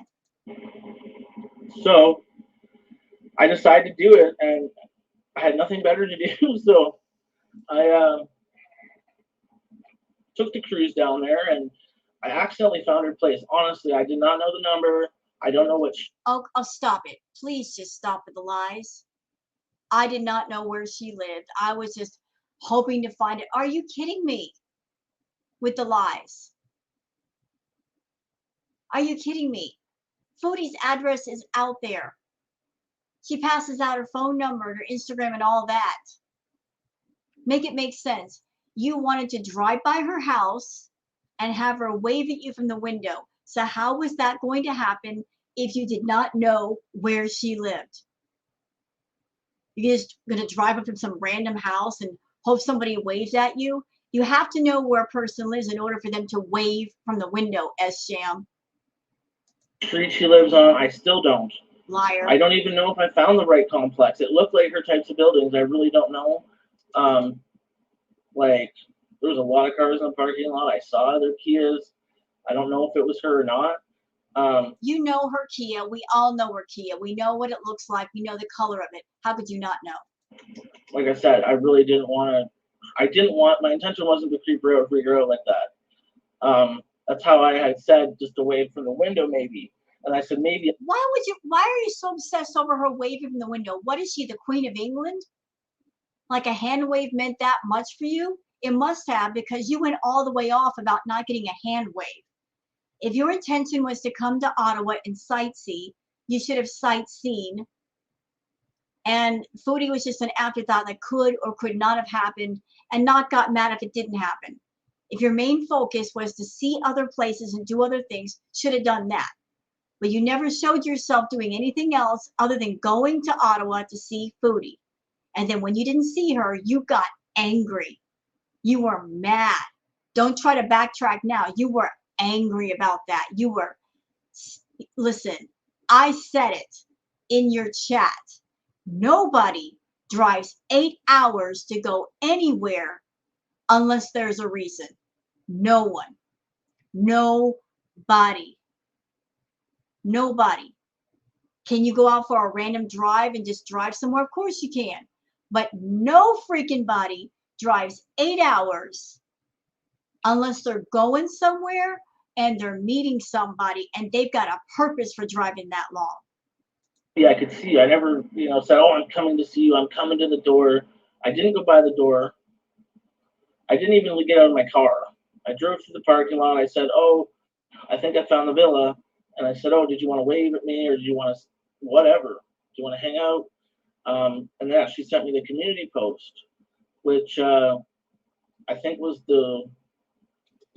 So I decided to do it, and I had nothing better to do, so I took the cruise down there, and I accidentally found her place. Honestly, I did not know the number. I don't know what. Oh, stop it. Please just stop with the lies. I did not know where she lived. I was just hoping to find it. Are you kidding me with the lies? Are you kidding me? Foodie's address is out there. She passes out her phone number, her Instagram, and all that. Make it make sense. You wanted to drive by her house and have her wave at you from the window. So how was that going to happen if you did not know where she lived? You're just going to drive up from some random house and hope somebody waves at you? You have to know where a person lives in order for them to wave from the window, Sjam. Street she lives on, I still don't. Liar. I don't even know if I found the right complex. It looked like her types of buildings. I really don't know. Like, there was a lot of cars in the parking lot. I saw other Kias. I don't know if it was her or not. You know her Kia. We all know her Kia. We know what it looks like. We know the color of it. How could you not know? Like I said, I really didn't want to. My intention wasn't to creep her out, freak her out like that. That's how I had said, just to wave from the window, maybe. And I said, maybe. Why are you so obsessed over her waving from the window? What is she, the Queen of England? Like a hand wave meant that much for you? It must have, because you went all the way off about not getting a hand wave. If your intention was to come to Ottawa and sightsee, you should have sightseen. And Foodie was just an afterthought that could or could not have happened, and not got mad if it didn't happen. If your main focus was to see other places and do other things, should have done that. But you never showed yourself doing anything else other than going to Ottawa to see Foodie. And then when you didn't see her, you got angry. You were mad. Don't try to backtrack now. You were angry about that. You were, listen, I said it in your chat. Nobody drives 8 hours to go anywhere unless there's a reason. No one. Nobody. Nobody. Can you go out for a random drive and just drive somewhere? Of course you can. But no freaking body drives 8 hours unless they're going somewhere and they're meeting somebody and they've got a purpose for driving that long. Yeah, I could see you. I never, said, oh, I'm coming to see you. I'm coming to the door. I didn't go by the door. I didn't even get out of my car. I drove through the parking lot. I said, oh, I think I found the villa. And I said, oh, did you want to wave at me, or did you want to, whatever? Do you want to hang out? And yeah, she sent me the community post, which I think was the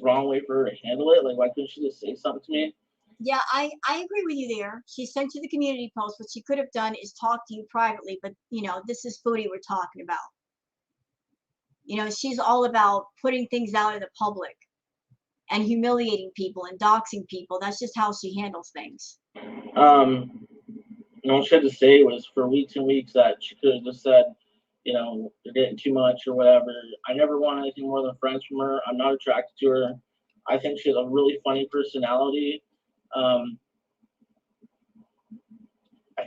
wrong way for her to handle it. Like, why couldn't she just say something to me? Yeah, I agree with you there. She sent you the community post. What she could have done is talk to you privately, but this is Foodie we're talking about. She's all about putting things out in the public and humiliating people and doxing people. That's just how she handles things. All she had to say was for weeks and weeks that she could have just said, you know, they're getting too much or whatever. I never want anything more than friends from her. I'm not attracted to her. I think she has a really funny personality. Um, I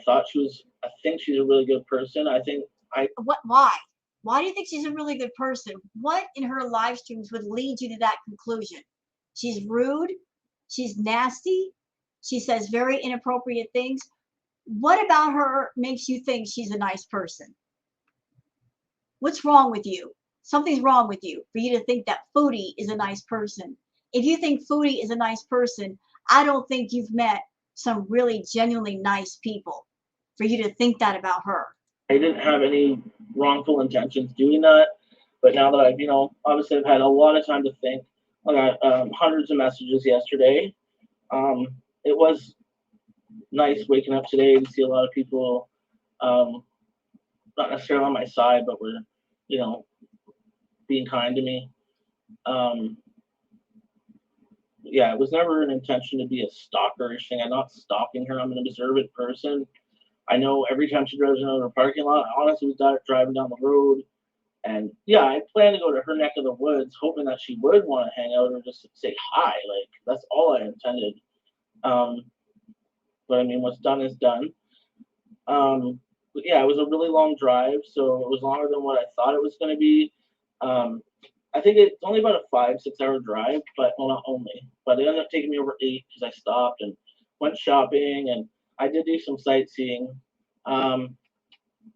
think she's a really good person. Why do you think she's a really good person? What in her live streams would lead you to that conclusion? She's rude. She's nasty. She says very inappropriate things. What about her makes you think she's a nice person? What's wrong with you? Something's wrong with you for you to think that Foodie is a nice person. If you think Foodie is a nice person, I don't think you've met some really genuinely nice people for you to think that about her. I didn't have any wrongful intentions doing that, but now that I've, obviously I've had a lot of time to think. I got hundreds of messages yesterday. It was nice waking up today to see a lot of people, not necessarily on my side, but were, being kind to me. Yeah, it was never an intention to be a stalkerish thing. I'm not stalking her. I'm an observant person. I know every time she drives into a parking lot, I honestly was driving down the road. And yeah, I plan to go to her neck of the woods, hoping that she would want to hang out or just say hi. Like, that's all I intended. But I mean, what's done is done. But yeah, it was a really long drive, so it was longer than what I thought it was going to be. I think it's only about a 5-6 hour drive, but well, not only, but it ended up taking me over 8 because I stopped and went shopping, and I did do some sightseeing.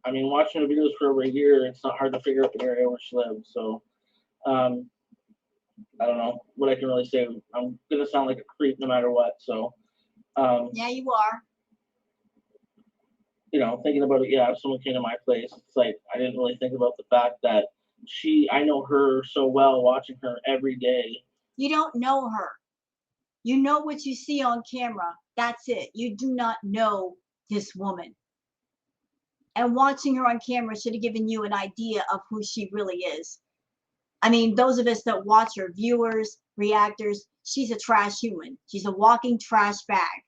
I mean, watching her videos for over a year, it's not hard to figure out the area where she lives. So, I don't know what I can really say. I'm gonna sound like a creep no matter what. So, yeah, you are. Thinking about it, yeah, if someone came to my place, it's like I didn't really think about the fact that I know her so well, watching her every day. You don't know her. You know what you see on camera. That's it. You do not know this woman. And watching her on camera should have given you an idea of who she really is. I mean, those of us that watch her, viewers, reactors, she's a trash human. She's a walking trash bag.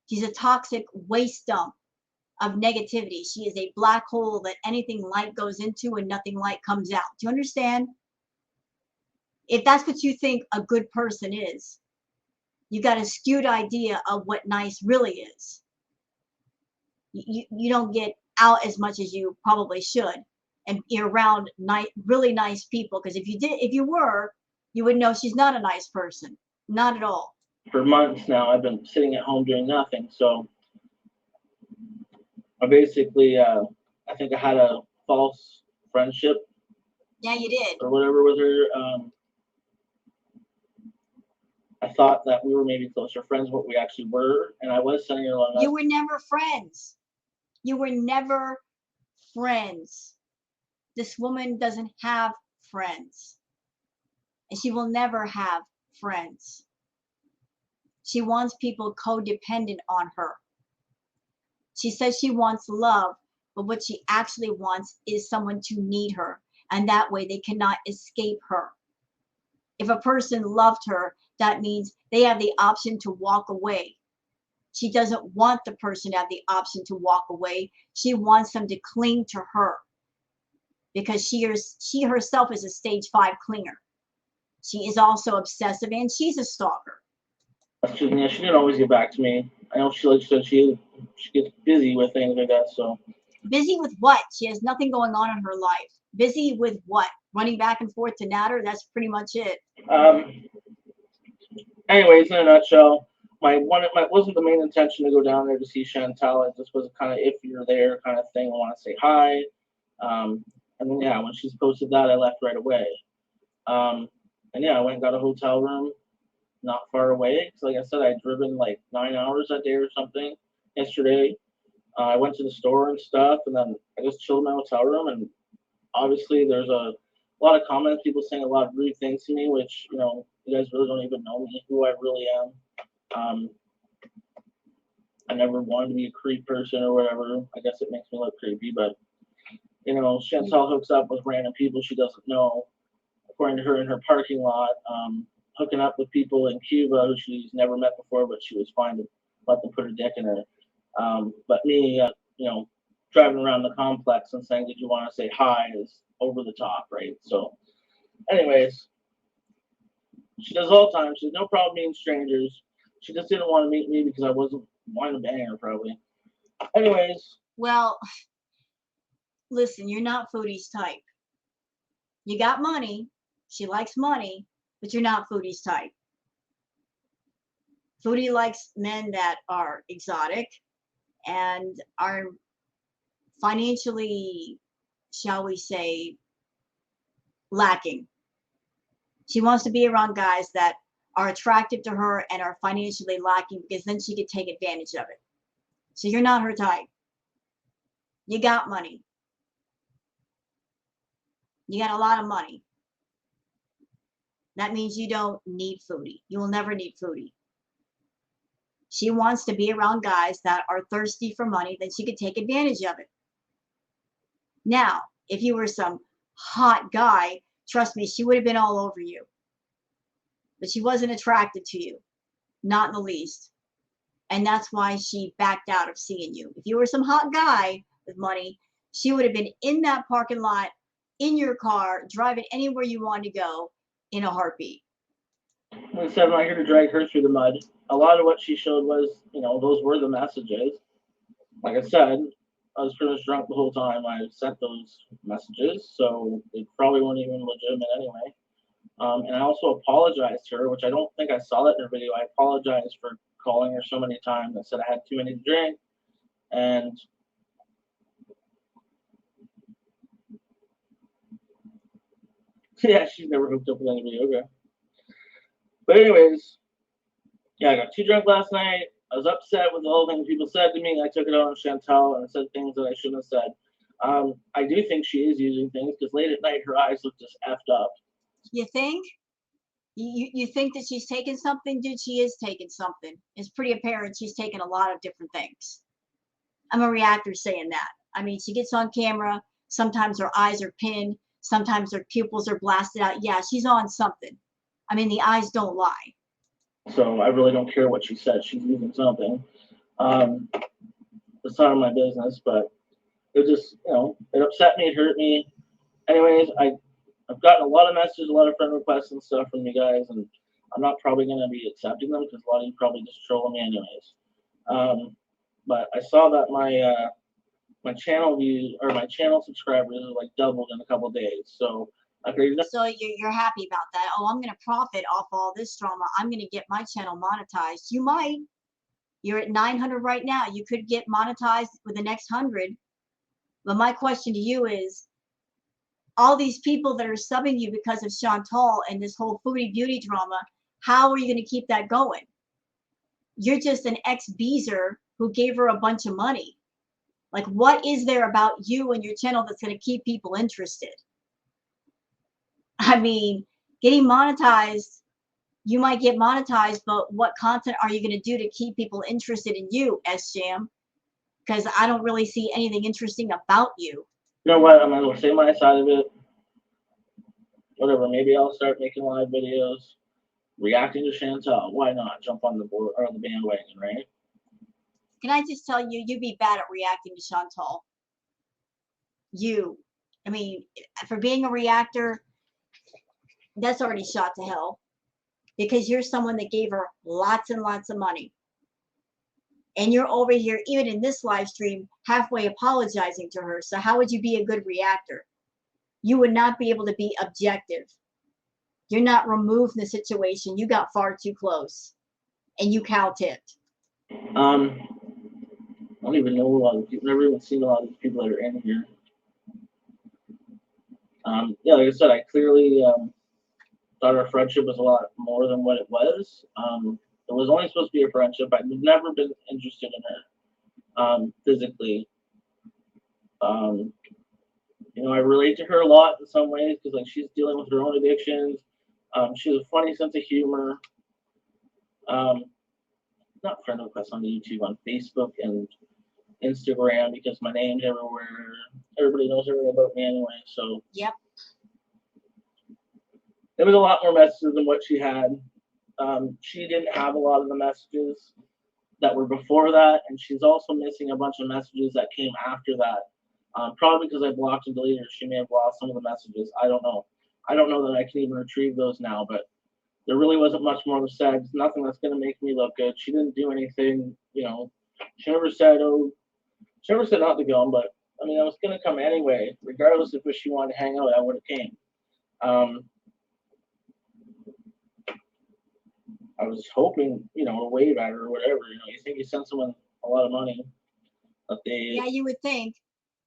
She's a toxic waste dump of negativity. She is a black hole that anything light goes into and nothing light comes out. Do you understand? If that's what you think a good person is, you got a skewed idea of what nice really is. You don't get out as much as you probably should and be around really nice people, because if you were, you would know she's not a nice person. Not at all. For months now, I've been sitting at home doing nothing. So I basically, I think I had a false friendship. Yeah, you did. Or whatever with her. I thought that we were maybe closer friends than what we actually were, and I was sending her a lot of. You were never friends. You were never friends. This woman doesn't have friends, and she will never have friends. She wants people codependent on her. She says she wants love, but what she actually wants is someone to need her, and that way they cannot escape her. If a person loved her, that means they have the option to walk away. She doesn't want the person to have the option to walk away. She wants them to cling to her, because she herself is a stage 5 clinger. She is also obsessive, and she's a stalker. She didn't always get back to me. I know she gets busy with things, I guess. So busy with what? She has nothing going on in her life. Busy with what? Running back and forth to Natter? That's pretty much it. Anyways, in a nutshell, wasn't the main intention to go down there to see Chantal. It just was kind of, if you're there kind of thing. I want to say hi. And then yeah, when she's posted that, I left right away. And yeah, I went and got a hotel room not far away. So like I said, I'd driven like 9 hours that day or something yesterday. I went to the store and stuff, and then I just chilled in my hotel room. And obviously, there's a lot of comments, people saying a lot of rude things to me, which, you guys really don't even know me, who I really am. I never wanted to be a creep person or whatever. I guess it makes me look creepy, but, Chantal hooks up with random people she doesn't know, according to her, in her parking lot, hooking up with people in Cuba who she's never met before, but she was fine to let them put her dick in her. But me, driving around the complex and saying, "Did you want to say hi?" is over the top, right? So, anyways, she does all the time. She has no problem meeting strangers. She just didn't want to meet me because I wasn't wanting to bang her, probably. Anyways. Well, listen, you're not Foodie's type. You got money. She likes money, but you're not Foodie's type. Foodie likes men that are exotic and are financially, shall we say, lacking. She wants to be around guys that are attractive to her and are financially lacking because then she could take advantage of it. So you're not her type. You got money. You got a lot of money. That means you don't need Foodie. You will never need Foodie. She wants to be around guys that are thirsty for money, then she could take advantage of it. Now, if you were some hot guy, trust me, she would have been all over you. But she wasn't attracted to you, not in the least. And that's why she backed out of seeing you. If you were some hot guy with money, she would have been in that parking lot, in your car, driving anywhere you wanted to go in a heartbeat. Like I said, I'm not here to drag her through the mud. A lot of what she showed was, those were the messages. Like I said, I was pretty much drunk the whole time I sent those messages, so they probably weren't even legitimate anyway. And I also apologized to her, which I don't think I saw that in her video. I apologized for calling her so many times. I said I had too many to drink, and yeah, she's never hooked up with anybody. Okay. But anyways, yeah, I got too drunk last night. I was upset with all the things people said to me. I took it out on Chantal and said things that I shouldn't have said. I do think she is using things because late at night her eyes look just effed up. You think? You think that she's taking something? Dude, she is taking something. It's pretty apparent she's taking a lot of different things. I'm a reactor saying that. I mean, she gets on camera. Sometimes her eyes are pinned. Sometimes her pupils are blasted out. Yeah, she's on something. I mean, the eyes don't lie. So I really don't care what she said. She's using something. It's none of my business, but it just, it upset me. It hurt me. Anyways, I've gotten a lot of messages, a lot of friend requests and stuff from you guys, and I'm not probably going to be accepting them because a lot of you probably just trolling me anyways. But I saw that my channel views or my channel subscribers like doubled in a couple of days. So so you're happy about that. Oh, I'm going to profit off all this drama. I'm going to get my channel monetized. You might. You're at 900 right now. You could get monetized with the next 100. But my question to you is, all these people that are subbing you because of Chantal and this whole Foodie beauty drama, how are you going to keep that going? You're just an ex-beezer who gave her a bunch of money. Like, what is there about you and your channel that's going to keep people interested? I mean, getting monetized, you might get monetized, but what content are you going to do to keep people interested in you, Sjam? Because I don't really see anything interesting about you. You know what? I'm going to say my side of it. Whatever. Maybe I'll start making live videos, reacting to Chantal. Why not jump on the board or the bandwagon, right? Can I just tell you, you'd be bad at reacting to Chantal. I mean, for being a reactor, that's already shot to hell. Because you're someone that gave her lots and lots of money. And you're over here, even in this live stream, halfway apologizing to her. So how would you be a good reactor? You would not be able to be objective. You're not removed in the situation. You got far too close. And you cow-tipped. I don't even know a lot of people. Never even seen a lot of these people that are in here. Yeah, like I said, I clearly thought our friendship was a lot more than what it was. It was only supposed to be a friendship. I've never been interested in her physically. I relate to her a lot in some ways because like she's dealing with her own addictions. She has a funny sense of humor. Not friend requests on YouTube, on Facebook and Instagram because my name's everywhere. Everybody knows everything about me anyway. So yep. There was a lot more messages than what she had. She didn't have a lot of the messages. that were before that, and she's also missing a bunch of messages that came after that. Probably because I blocked and deleted her. She may have lost some of the messages. I don't know. I don't know that I can even retrieve those now, but there really wasn't much more said. It's nothing that's going to make me look good. She didn't do anything, you know. She never said not to go, but I mean, I was going to come anyway, regardless if she wanted to hang out, I would have came. I was hoping, you know, to wave at her or whatever. You know, you think you send someone a lot of money, but Yeah, you would think.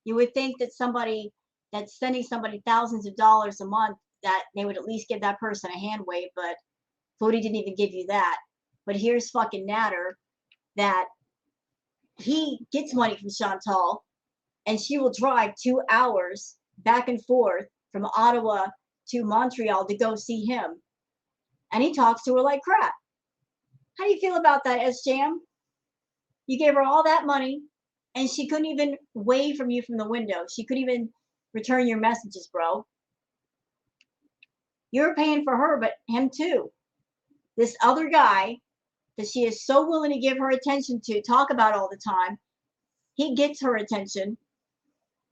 You would think that somebody that's sending somebody thousands of dollars a month, that they would at least give that person a hand wave, but Foodie didn't even give you that. But here's fucking Natter, that he gets money from Chantal, and she will drive 2 hours back and forth from Ottawa to Montreal to go see him. And he talks to her like crap. How do you feel about that, Sjam? You gave her all that money, and she couldn't even wave from you from the window. She couldn't even return your messages, bro. You're paying for her, but him too. This other guy that she is so willing to give her attention to, talk about all the time, he gets her attention,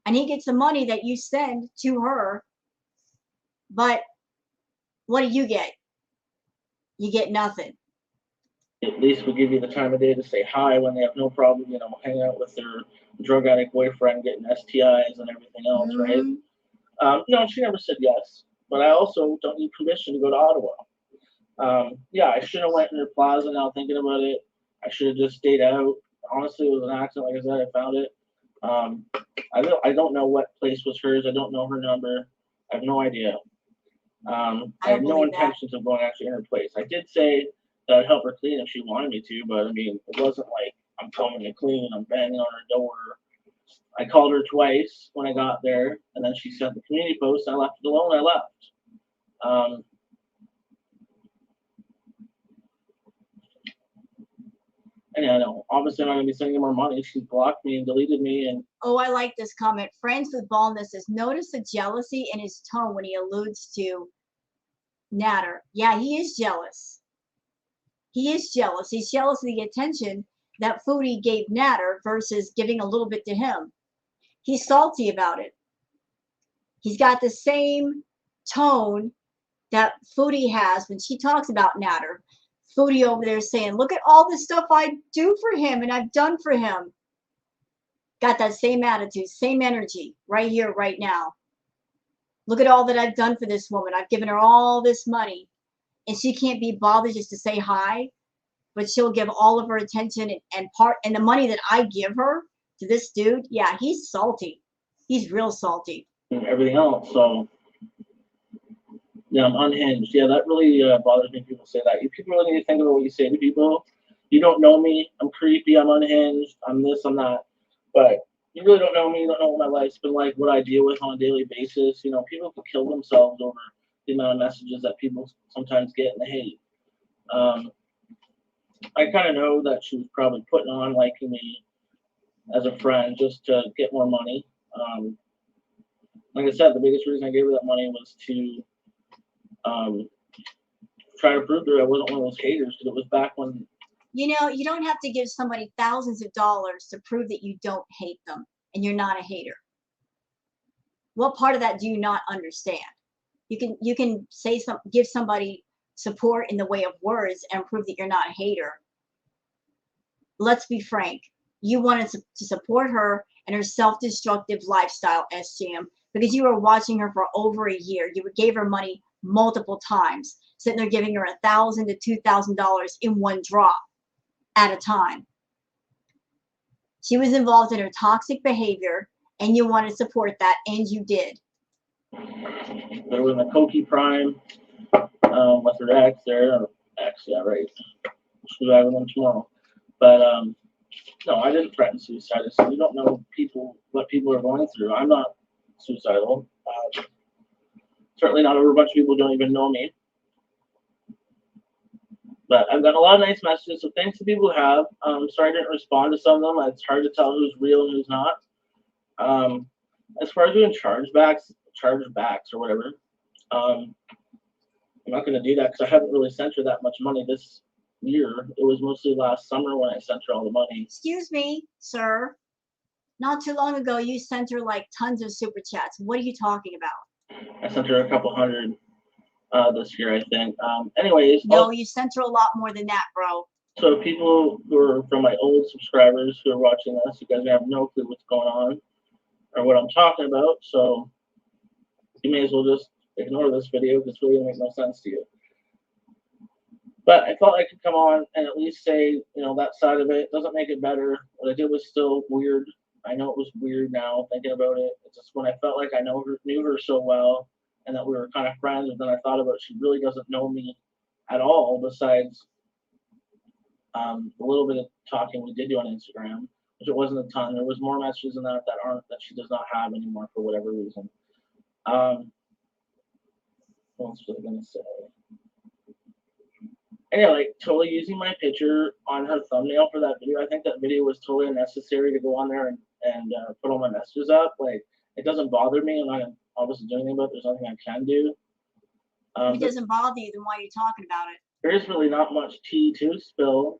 and he gets the money that you send to her. But what do you get? You get nothing. at least would give you the time of day to say hi when they have no problem, you know, hanging out with their drug addict boyfriend, getting STIs and everything else, right? No, she never said yes, but I also don't need permission to go to Ottawa. Yeah, I should have went in her plaza. Now thinking about it, I should have just stayed out. Honestly, it was an accident. Like I said, I found it. I don't know what place was hers. I don't know her number. I have no idea. I have no intentions of going actually in her place. I did say that I'd help her clean if she wanted me to, but I mean, it wasn't like I'm coming to clean, I'm banging on her door. I called her twice when I got there, and then she sent the community post, and I left it alone, I left. And yeah, no, obviously I'm not going to be sending her more money. She blocked me and deleted me. And oh, I like this comment. Friends with baldness says, notice the jealousy in his tone when he alludes to Natter. Yeah, he is jealous. He is jealous. He's jealous of the attention that Foodie gave Natter versus giving a little bit to him. He's salty about it. He's got the same tone that Foodie has when she talks about Natter. Foodie over there saying, look at all the stuff I do for him and I've done for him. Got that same attitude, same energy right here, right now. Look at all that I've done for this woman. I've given her all this money, and she can't be bothered just to say hi, but she'll give all of her attention and the money that I give her to this dude. Yeah, he's salty. He's real salty. And everything else. So yeah, I'm unhinged. Yeah, that really bothers me. People say that. You people really need to think about what you say to people. You don't know me. I'm creepy. I'm unhinged. I'm this. I'm that. But you really don't know me. You don't know what my life's been like. What I deal with on a daily basis. You know, people can kill themselves over the amount of messages that people sometimes get and they hate. I kind of know that she was probably putting on liking me as a friend just to get more money. Like I said, the biggest reason I gave her that money was to try to prove to her I wasn't one of those haters, because it was back when. You know, you don't have to give somebody thousands of dollars to prove that you don't hate them and you're not a hater. What part of that do you not understand? You can say give somebody support in the way of words and prove that you're not a hater. Let's be frank. You wanted to support her and her self-destructive lifestyle, Sjam, because you were watching her for over a year. You gave her money multiple times, sitting there giving her $1,000 to $2,000 in one drop at a time. She was involved in her toxic behavior, and you wanted to support that, and you did. There was a Cokie Prime with her ex there. Ex, yeah, right. She'll be having them tomorrow. But no, I didn't threaten suicide. I said, you don't know what people are going through. I'm not suicidal. Certainly not over a bunch of people who don't even know me. But I've got a lot of nice messages, so thanks to people who have. Sorry I didn't respond to some of them. It's hard to tell who's real and who's not. As far as doing chargebacks or whatever, I'm not going to do that because I haven't really sent her that much money. This year. It was mostly last summer when I sent her all the money. Excuse me, sir. Not too long ago, you sent her like tons of super chats. What are you talking about? I sent her a couple hundred this year, I think. Anyways, No, you sent her a lot more than that, bro. so people who are from my old subscribers who are watching this, you guys have no clue what's going on or what I'm talking about. So you may as well just ignore this video because it's really gonna make no sense to you. But I felt I could come on and at least say, you know, that side of it doesn't make it better. What I did was still weird. I know it was weird now thinking about it. It's just when I felt like I knew her so well and that we were kind of friends, and then I thought about she really doesn't know me at all besides the little bit of talking we did do on Instagram, which it wasn't a ton. There was more messages in that that she does not have anymore for whatever reason. What else was I gonna say? And yeah, like totally using my picture on her thumbnail for that video. I think that video was totally unnecessary to go on there and put all my messages up. Like, it doesn't bother me. I'm not obviously doing anything about it. There's nothing I can do. If it doesn't bother you, then why are you talking about it? There is really not much tea to spill.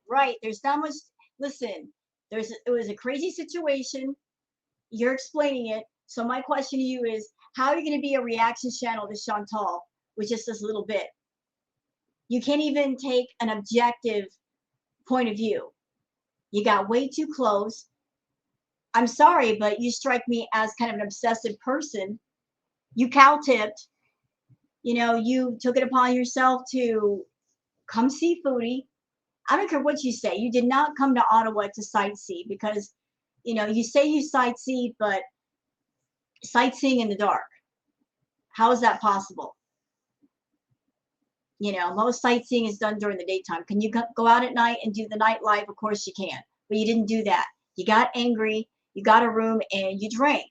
Right. There's not much. Listen, it was a crazy situation. You're explaining it. So my question to you is, how are you going to be a reaction channel to Chantal with just this little bit? You can't even take an objective point of view. You got way too close. I'm sorry, but you strike me as kind of an obsessive person. You cow-tipped. You know, you took it upon yourself to come see Foodie. I don't care what you say. You did not come to Ottawa to sightsee because, you know, you say you sightsee, but sightseeing in the dark. How is that possible? You know, most sightseeing is done during the daytime. Can you go out at night and do the nightlife? Of course you can. But you didn't do that. You got angry, you got a room, and you drank,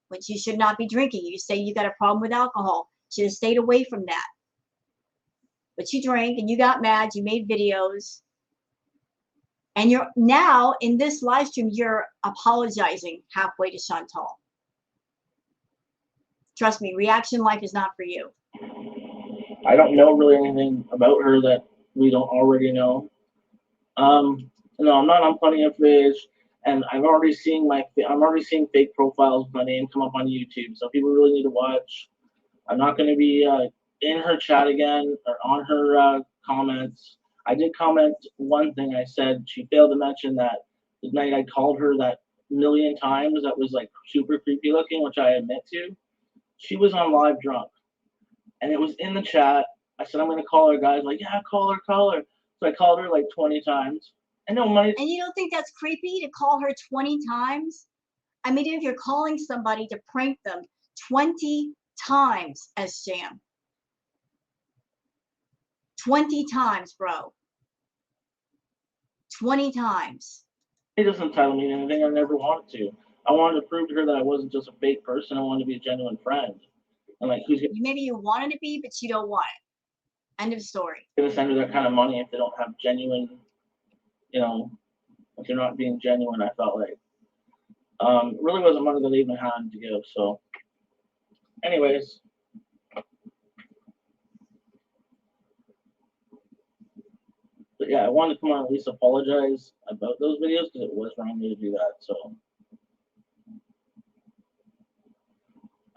which you should not be drinking. You say you got a problem with alcohol. Should have stayed away from that. But you drank and you got mad. You made videos. And you're now in this live stream, you're apologizing halfway to Chantal. Trust me, reaction life is not for you. I don't know really anything about her that we don't already know. No, I'm not on Plenty of Fish, and I'm already seeing fake profiles with my name come up on YouTube. So people really need to watch. I'm not going to be in her chat again or on her comments. I did comment one thing. I said she failed to mention that the night I called her that million times that was like super creepy looking, which I admit to. She was on live drunk. And it was in the chat. I said, I'm going to call her, guys. Like, yeah, call her. So I called her like 20 times. And no money. And you don't think that's creepy to call her 20 times? I mean, if you're calling somebody to prank them 20 times as Sjam. 20 times, bro. 20 times. It doesn't entitle me to anything. I never wanted to. I wanted to prove to her that I wasn't just a fake person. I wanted to be a genuine friend. And like, maybe you wanted to be, but you don't want it. End of story. Going to send her that kind of money if they don't have genuine, you know, if they're not being genuine, I felt like. It really wasn't money that they even had to give. So, anyways. But yeah, I wanted to come on and at least apologize about those videos because it was wrong of me to do that. So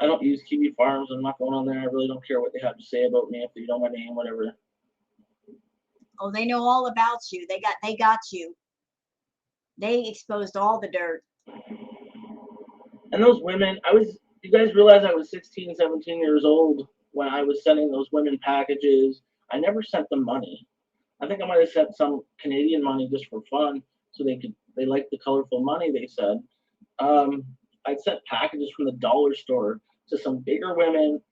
I don't use Kiwi Farms. I'm not going on there. I really don't care what they have to say about me if they know my name, whatever. Oh, they know all about you. They got you. They exposed all the dirt. And those women, you guys realize I was 16, 17 years old when I was sending those women packages. I never sent them money. I think I might have sent some Canadian money just for fun, so they liked the colorful money, they said. I'd sent packages from the dollar store to some bigger women.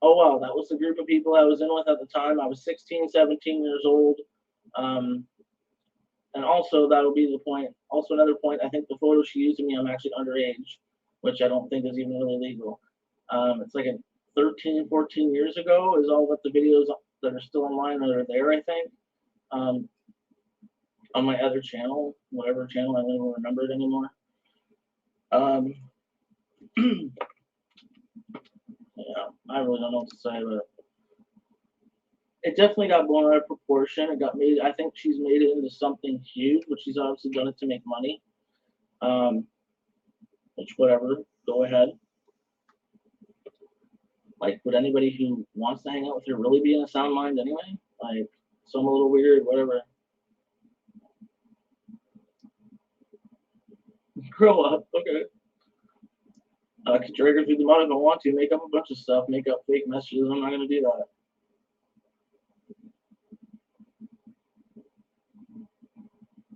Oh, wow, that was the group of people I was in with at the time. I was 16, 17 years old. And also, that'll be the point. Also, another point, I think the photo she used of me, I'm actually underage, which I don't think is even really legal. It's like 13, 14 years ago is all that the videos that are still online that are there, I think. On my other channel, whatever channel, I don't even remember it anymore. Yeah, I really don't know what to say, but it definitely got blown out of proportion. It got made. I think she's made it into something huge, but she's obviously done it to make money. Which whatever, go ahead. Like, would anybody who wants to hang out with her really be in a sound mind anyway? Like, so I'm a little weird, whatever. Grow up, okay. I could drag her through the mud if I want to, make up a bunch of stuff, make up fake messages. I'm not going to do that.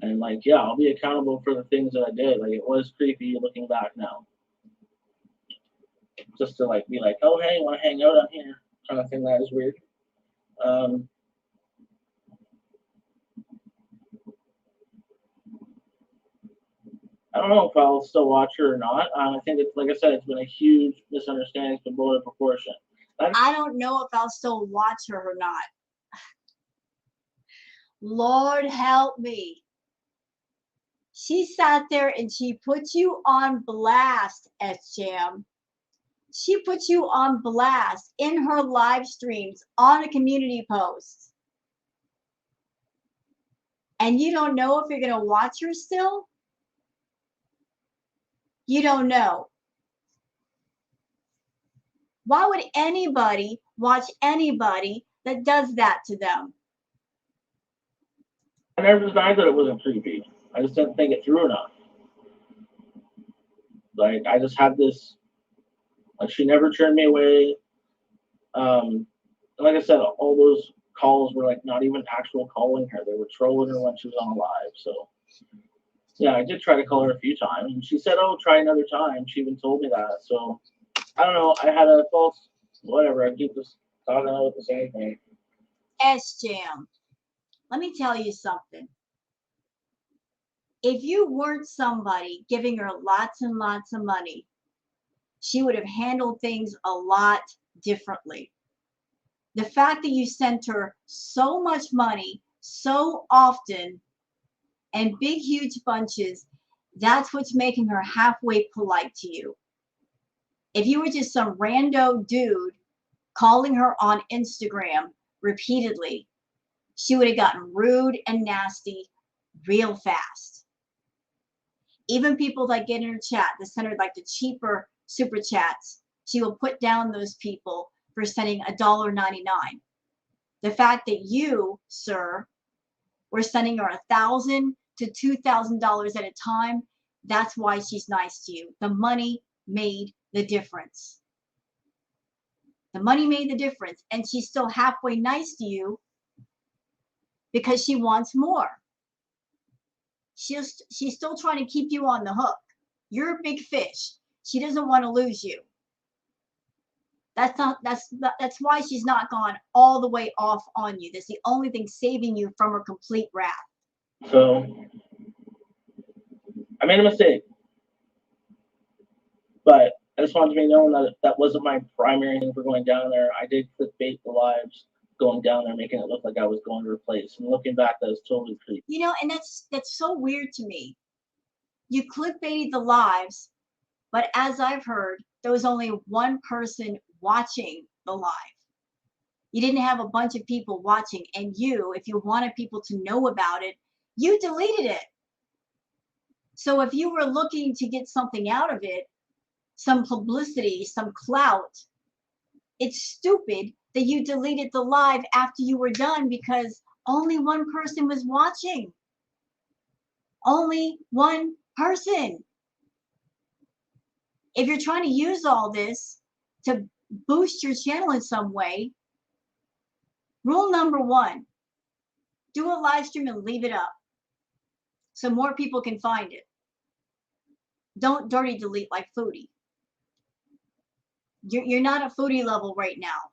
And, like, yeah, I'll be accountable for the things that I did. Like, it was creepy looking back now. Just to, like, be like, oh, hey, want to hang out on here? Kind of thing. That is weird. I don't know if I'll still watch her or not. I think it's, like I said, it's been a huge misunderstanding. It's been blown out of proportion. I don't know if I'll still watch her or not. Lord help me. She sat there and she put you on blast, Sjam. She put you on blast in her live streams on a community post. And you don't know if you're going to watch her still? You don't know. Why would anybody watch anybody that does that to them? I never denied that it wasn't creepy. I just didn't think it through enough. Like, I just had this, like, she never turned me away. Like I said, all those calls were, like, not even actual calling her. They were trolling her when she was on live. So, yeah, I did try to call her a few times. And she said, oh, try another time. She even told me that. So, I don't know. I had a false, whatever. I keep this talking about the same thing. Sjam, let me tell you something. If you weren't somebody giving her lots and lots of money, she would have handled things a lot differently. The fact that you sent her so much money so often and big, huge bunches, that's what's making her halfway polite to you. If you were just some rando dude calling her on Instagram repeatedly, she would have gotten rude and nasty real fast. Even people that get in her chat, that send her like the cheaper super chats, she will put down those people for sending $1.99. The fact that you, sir, were sending her $1,000 to $2,000 at a time, that's why she's nice to you. The money made the difference. The money made the difference, and she's still halfway nice to you because she wants more. She's still trying to keep you on the hook. You're a big fish. She doesn't want to lose you. That's why she's not gone all the way off on you. That's the only thing saving you from her complete wrath. So, I made a mistake. But I just wanted to be known that that wasn't my primary thing for going down there. I did clickbait the lives going down there, making it look like I was going to replace. And looking back, that was totally creepy. You know, and that's so weird to me. You clickbaited the lives, but as I've heard, there was only one person watching the live. You didn't have a bunch of people watching, and you, if you wanted people to know about it, you deleted it. So if you were looking to get something out of it, some publicity, some clout, it's stupid that you deleted the live after you were done because only one person was watching. Only one person. If you're trying to use all this to boost your channel in some way, rule number one, do a live stream and leave it up so more people can find it. Don't dirty delete like Foodie. You're not at Foodie level right now.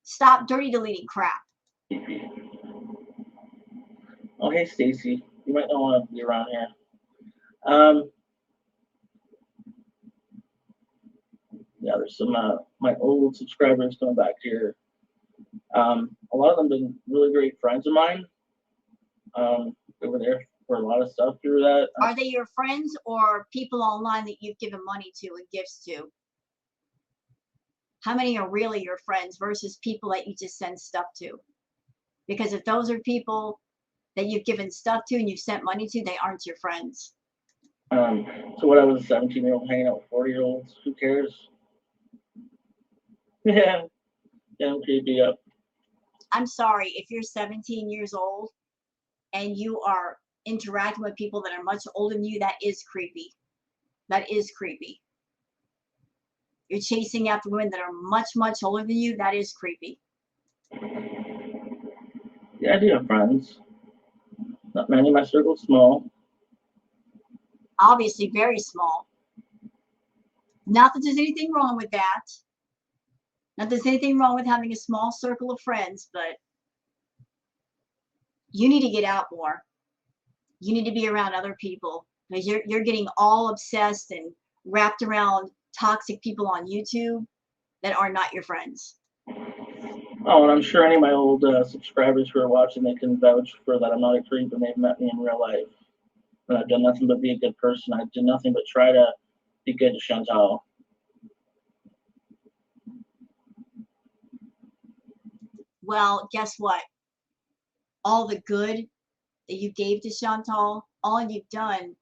Stop dirty deleting crap. Oh, hey, Stacy. You might not want to be around here. Yeah, there's some my old subscribers coming back here. A lot of them been really great friends of mine. They were there for a lot of stuff through that. Are they your friends or people online that you've given money to and gifts to? how many are really your friends versus people that you just send stuff to? Because if those are people that you've given stuff to and you've sent money to, they aren't your friends. So what, I was a 17-year-old hanging out with 40-year-olds? Who cares? Yeah, I'm creepy up. I'm sorry, if you're 17 years old and you are interacting with people that are much older than you, that is creepy. That is creepy. You're chasing after women that are much, much older than you, that is creepy. Yeah, I do have friends. Not many. My circle's small. Obviously, very small. Not that there's anything wrong with that. Not that there's anything wrong with having a small circle of friends, but you need to get out more. You need to be around other people because you're getting all obsessed and wrapped around toxic people on YouTube that are not your friends. Oh, and I'm sure any of my old subscribers who are watching, they can vouch for that I'm not a creep and they've met me in real life. And I've done nothing but be a good person. I did nothing but try to be good to Chantal. Well, guess what? All the good that you gave to Chantal, all you've done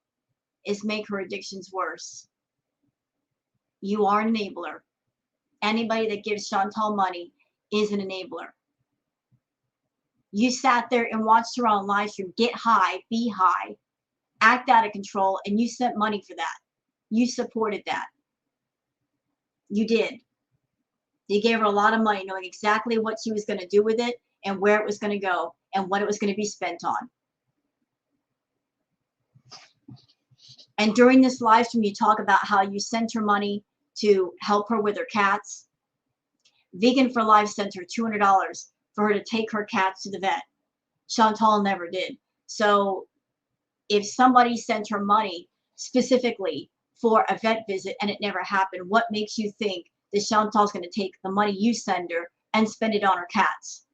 is make her addictions worse. You are an enabler. Anybody that gives Chantal money is an enabler. You sat there and watched her on live stream get high, be high, act out of control, and you sent money for that. You supported that. You did. You gave her a lot of money, knowing exactly what she was going to do with it and where it was going to go and what it was going to be spent on. And during this live stream, you talk about how you sent her money to help her with her cats. Vegan for Life sent her $200 for her to take her cats to the vet. Chantal never did. So if somebody sent her money specifically for a vet visit and it never happened, what makes you think that Chantal's going to take the money you send her and spend it on her cats?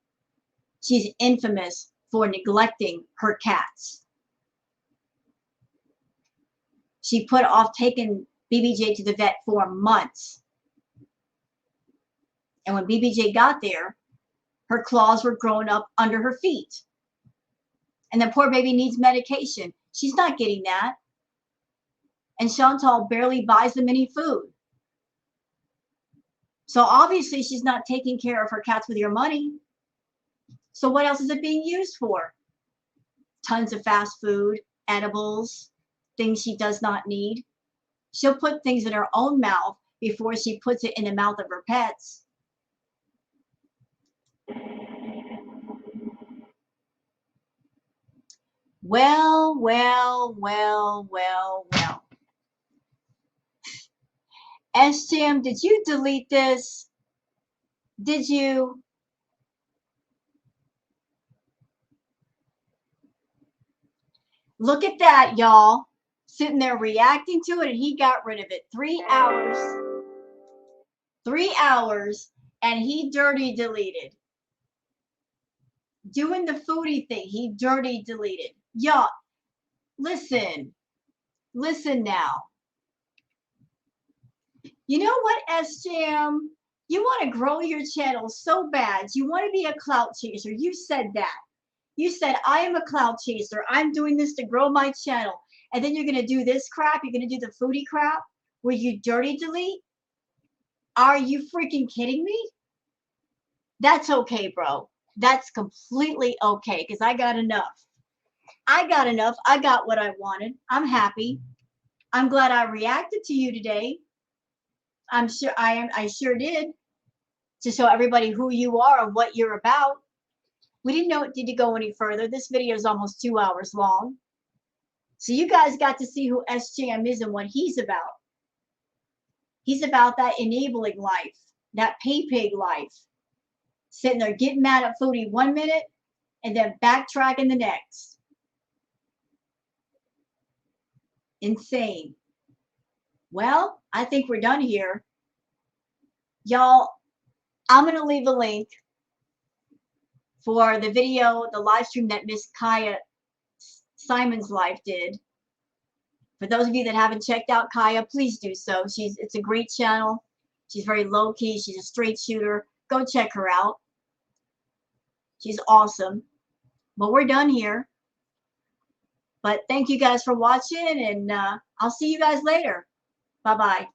She's infamous for neglecting her cats. She put off taking BBJ to the vet for months. And when BBJ got there, her claws were growing up under her feet. And the poor baby needs medication. She's not getting that. And Chantal barely buys them any food. So obviously she's not taking care of her cats with your money. So what else is it being used for? Tons of fast food, edibles, things she does not need. She'll put things in her own mouth before she puts it in the mouth of her pets. Well. Sjam, did you delete this? Did you? Look at that, y'all. Sitting there reacting to it, and he got rid of it. 3 hours. 3 hours, and he dirty deleted. Doing the foodie thing, he dirty deleted. Y'all, listen. Listen now. You know what, Sjam? You want to grow your channel so bad. You want to be a clout chaser. You said that. You said, I am a clout chaser. I'm doing this to grow my channel. And then you're going to do this crap. You're going to do the foodie crap where you dirty delete. Are you freaking kidding me? That's okay, bro. That's completely okay because I got enough. I got enough. I got what I wanted. I'm happy. I'm glad I reacted to you today. I'm sure I sure did, to show everybody who you are and what you're about. We didn't know it need to go any further. This video is almost 2 hours long. So you guys got to see who Sjam is and what he's about. He's about that enabling life, that pay pig life. Sitting there getting mad at Foodie 1 minute and then backtracking the next. Insane. Well, I think we're done here. Y'all, I'm going to leave a link for the video, the live stream that Miss Kaya Simon's life did. For those of you that haven't checked out Kaya, please do so. It's a great channel. She's very low key. She's a straight shooter. Go check her out. She's awesome. But we're done here. But thank you guys for watching, and I'll see you guys later. Bye-bye.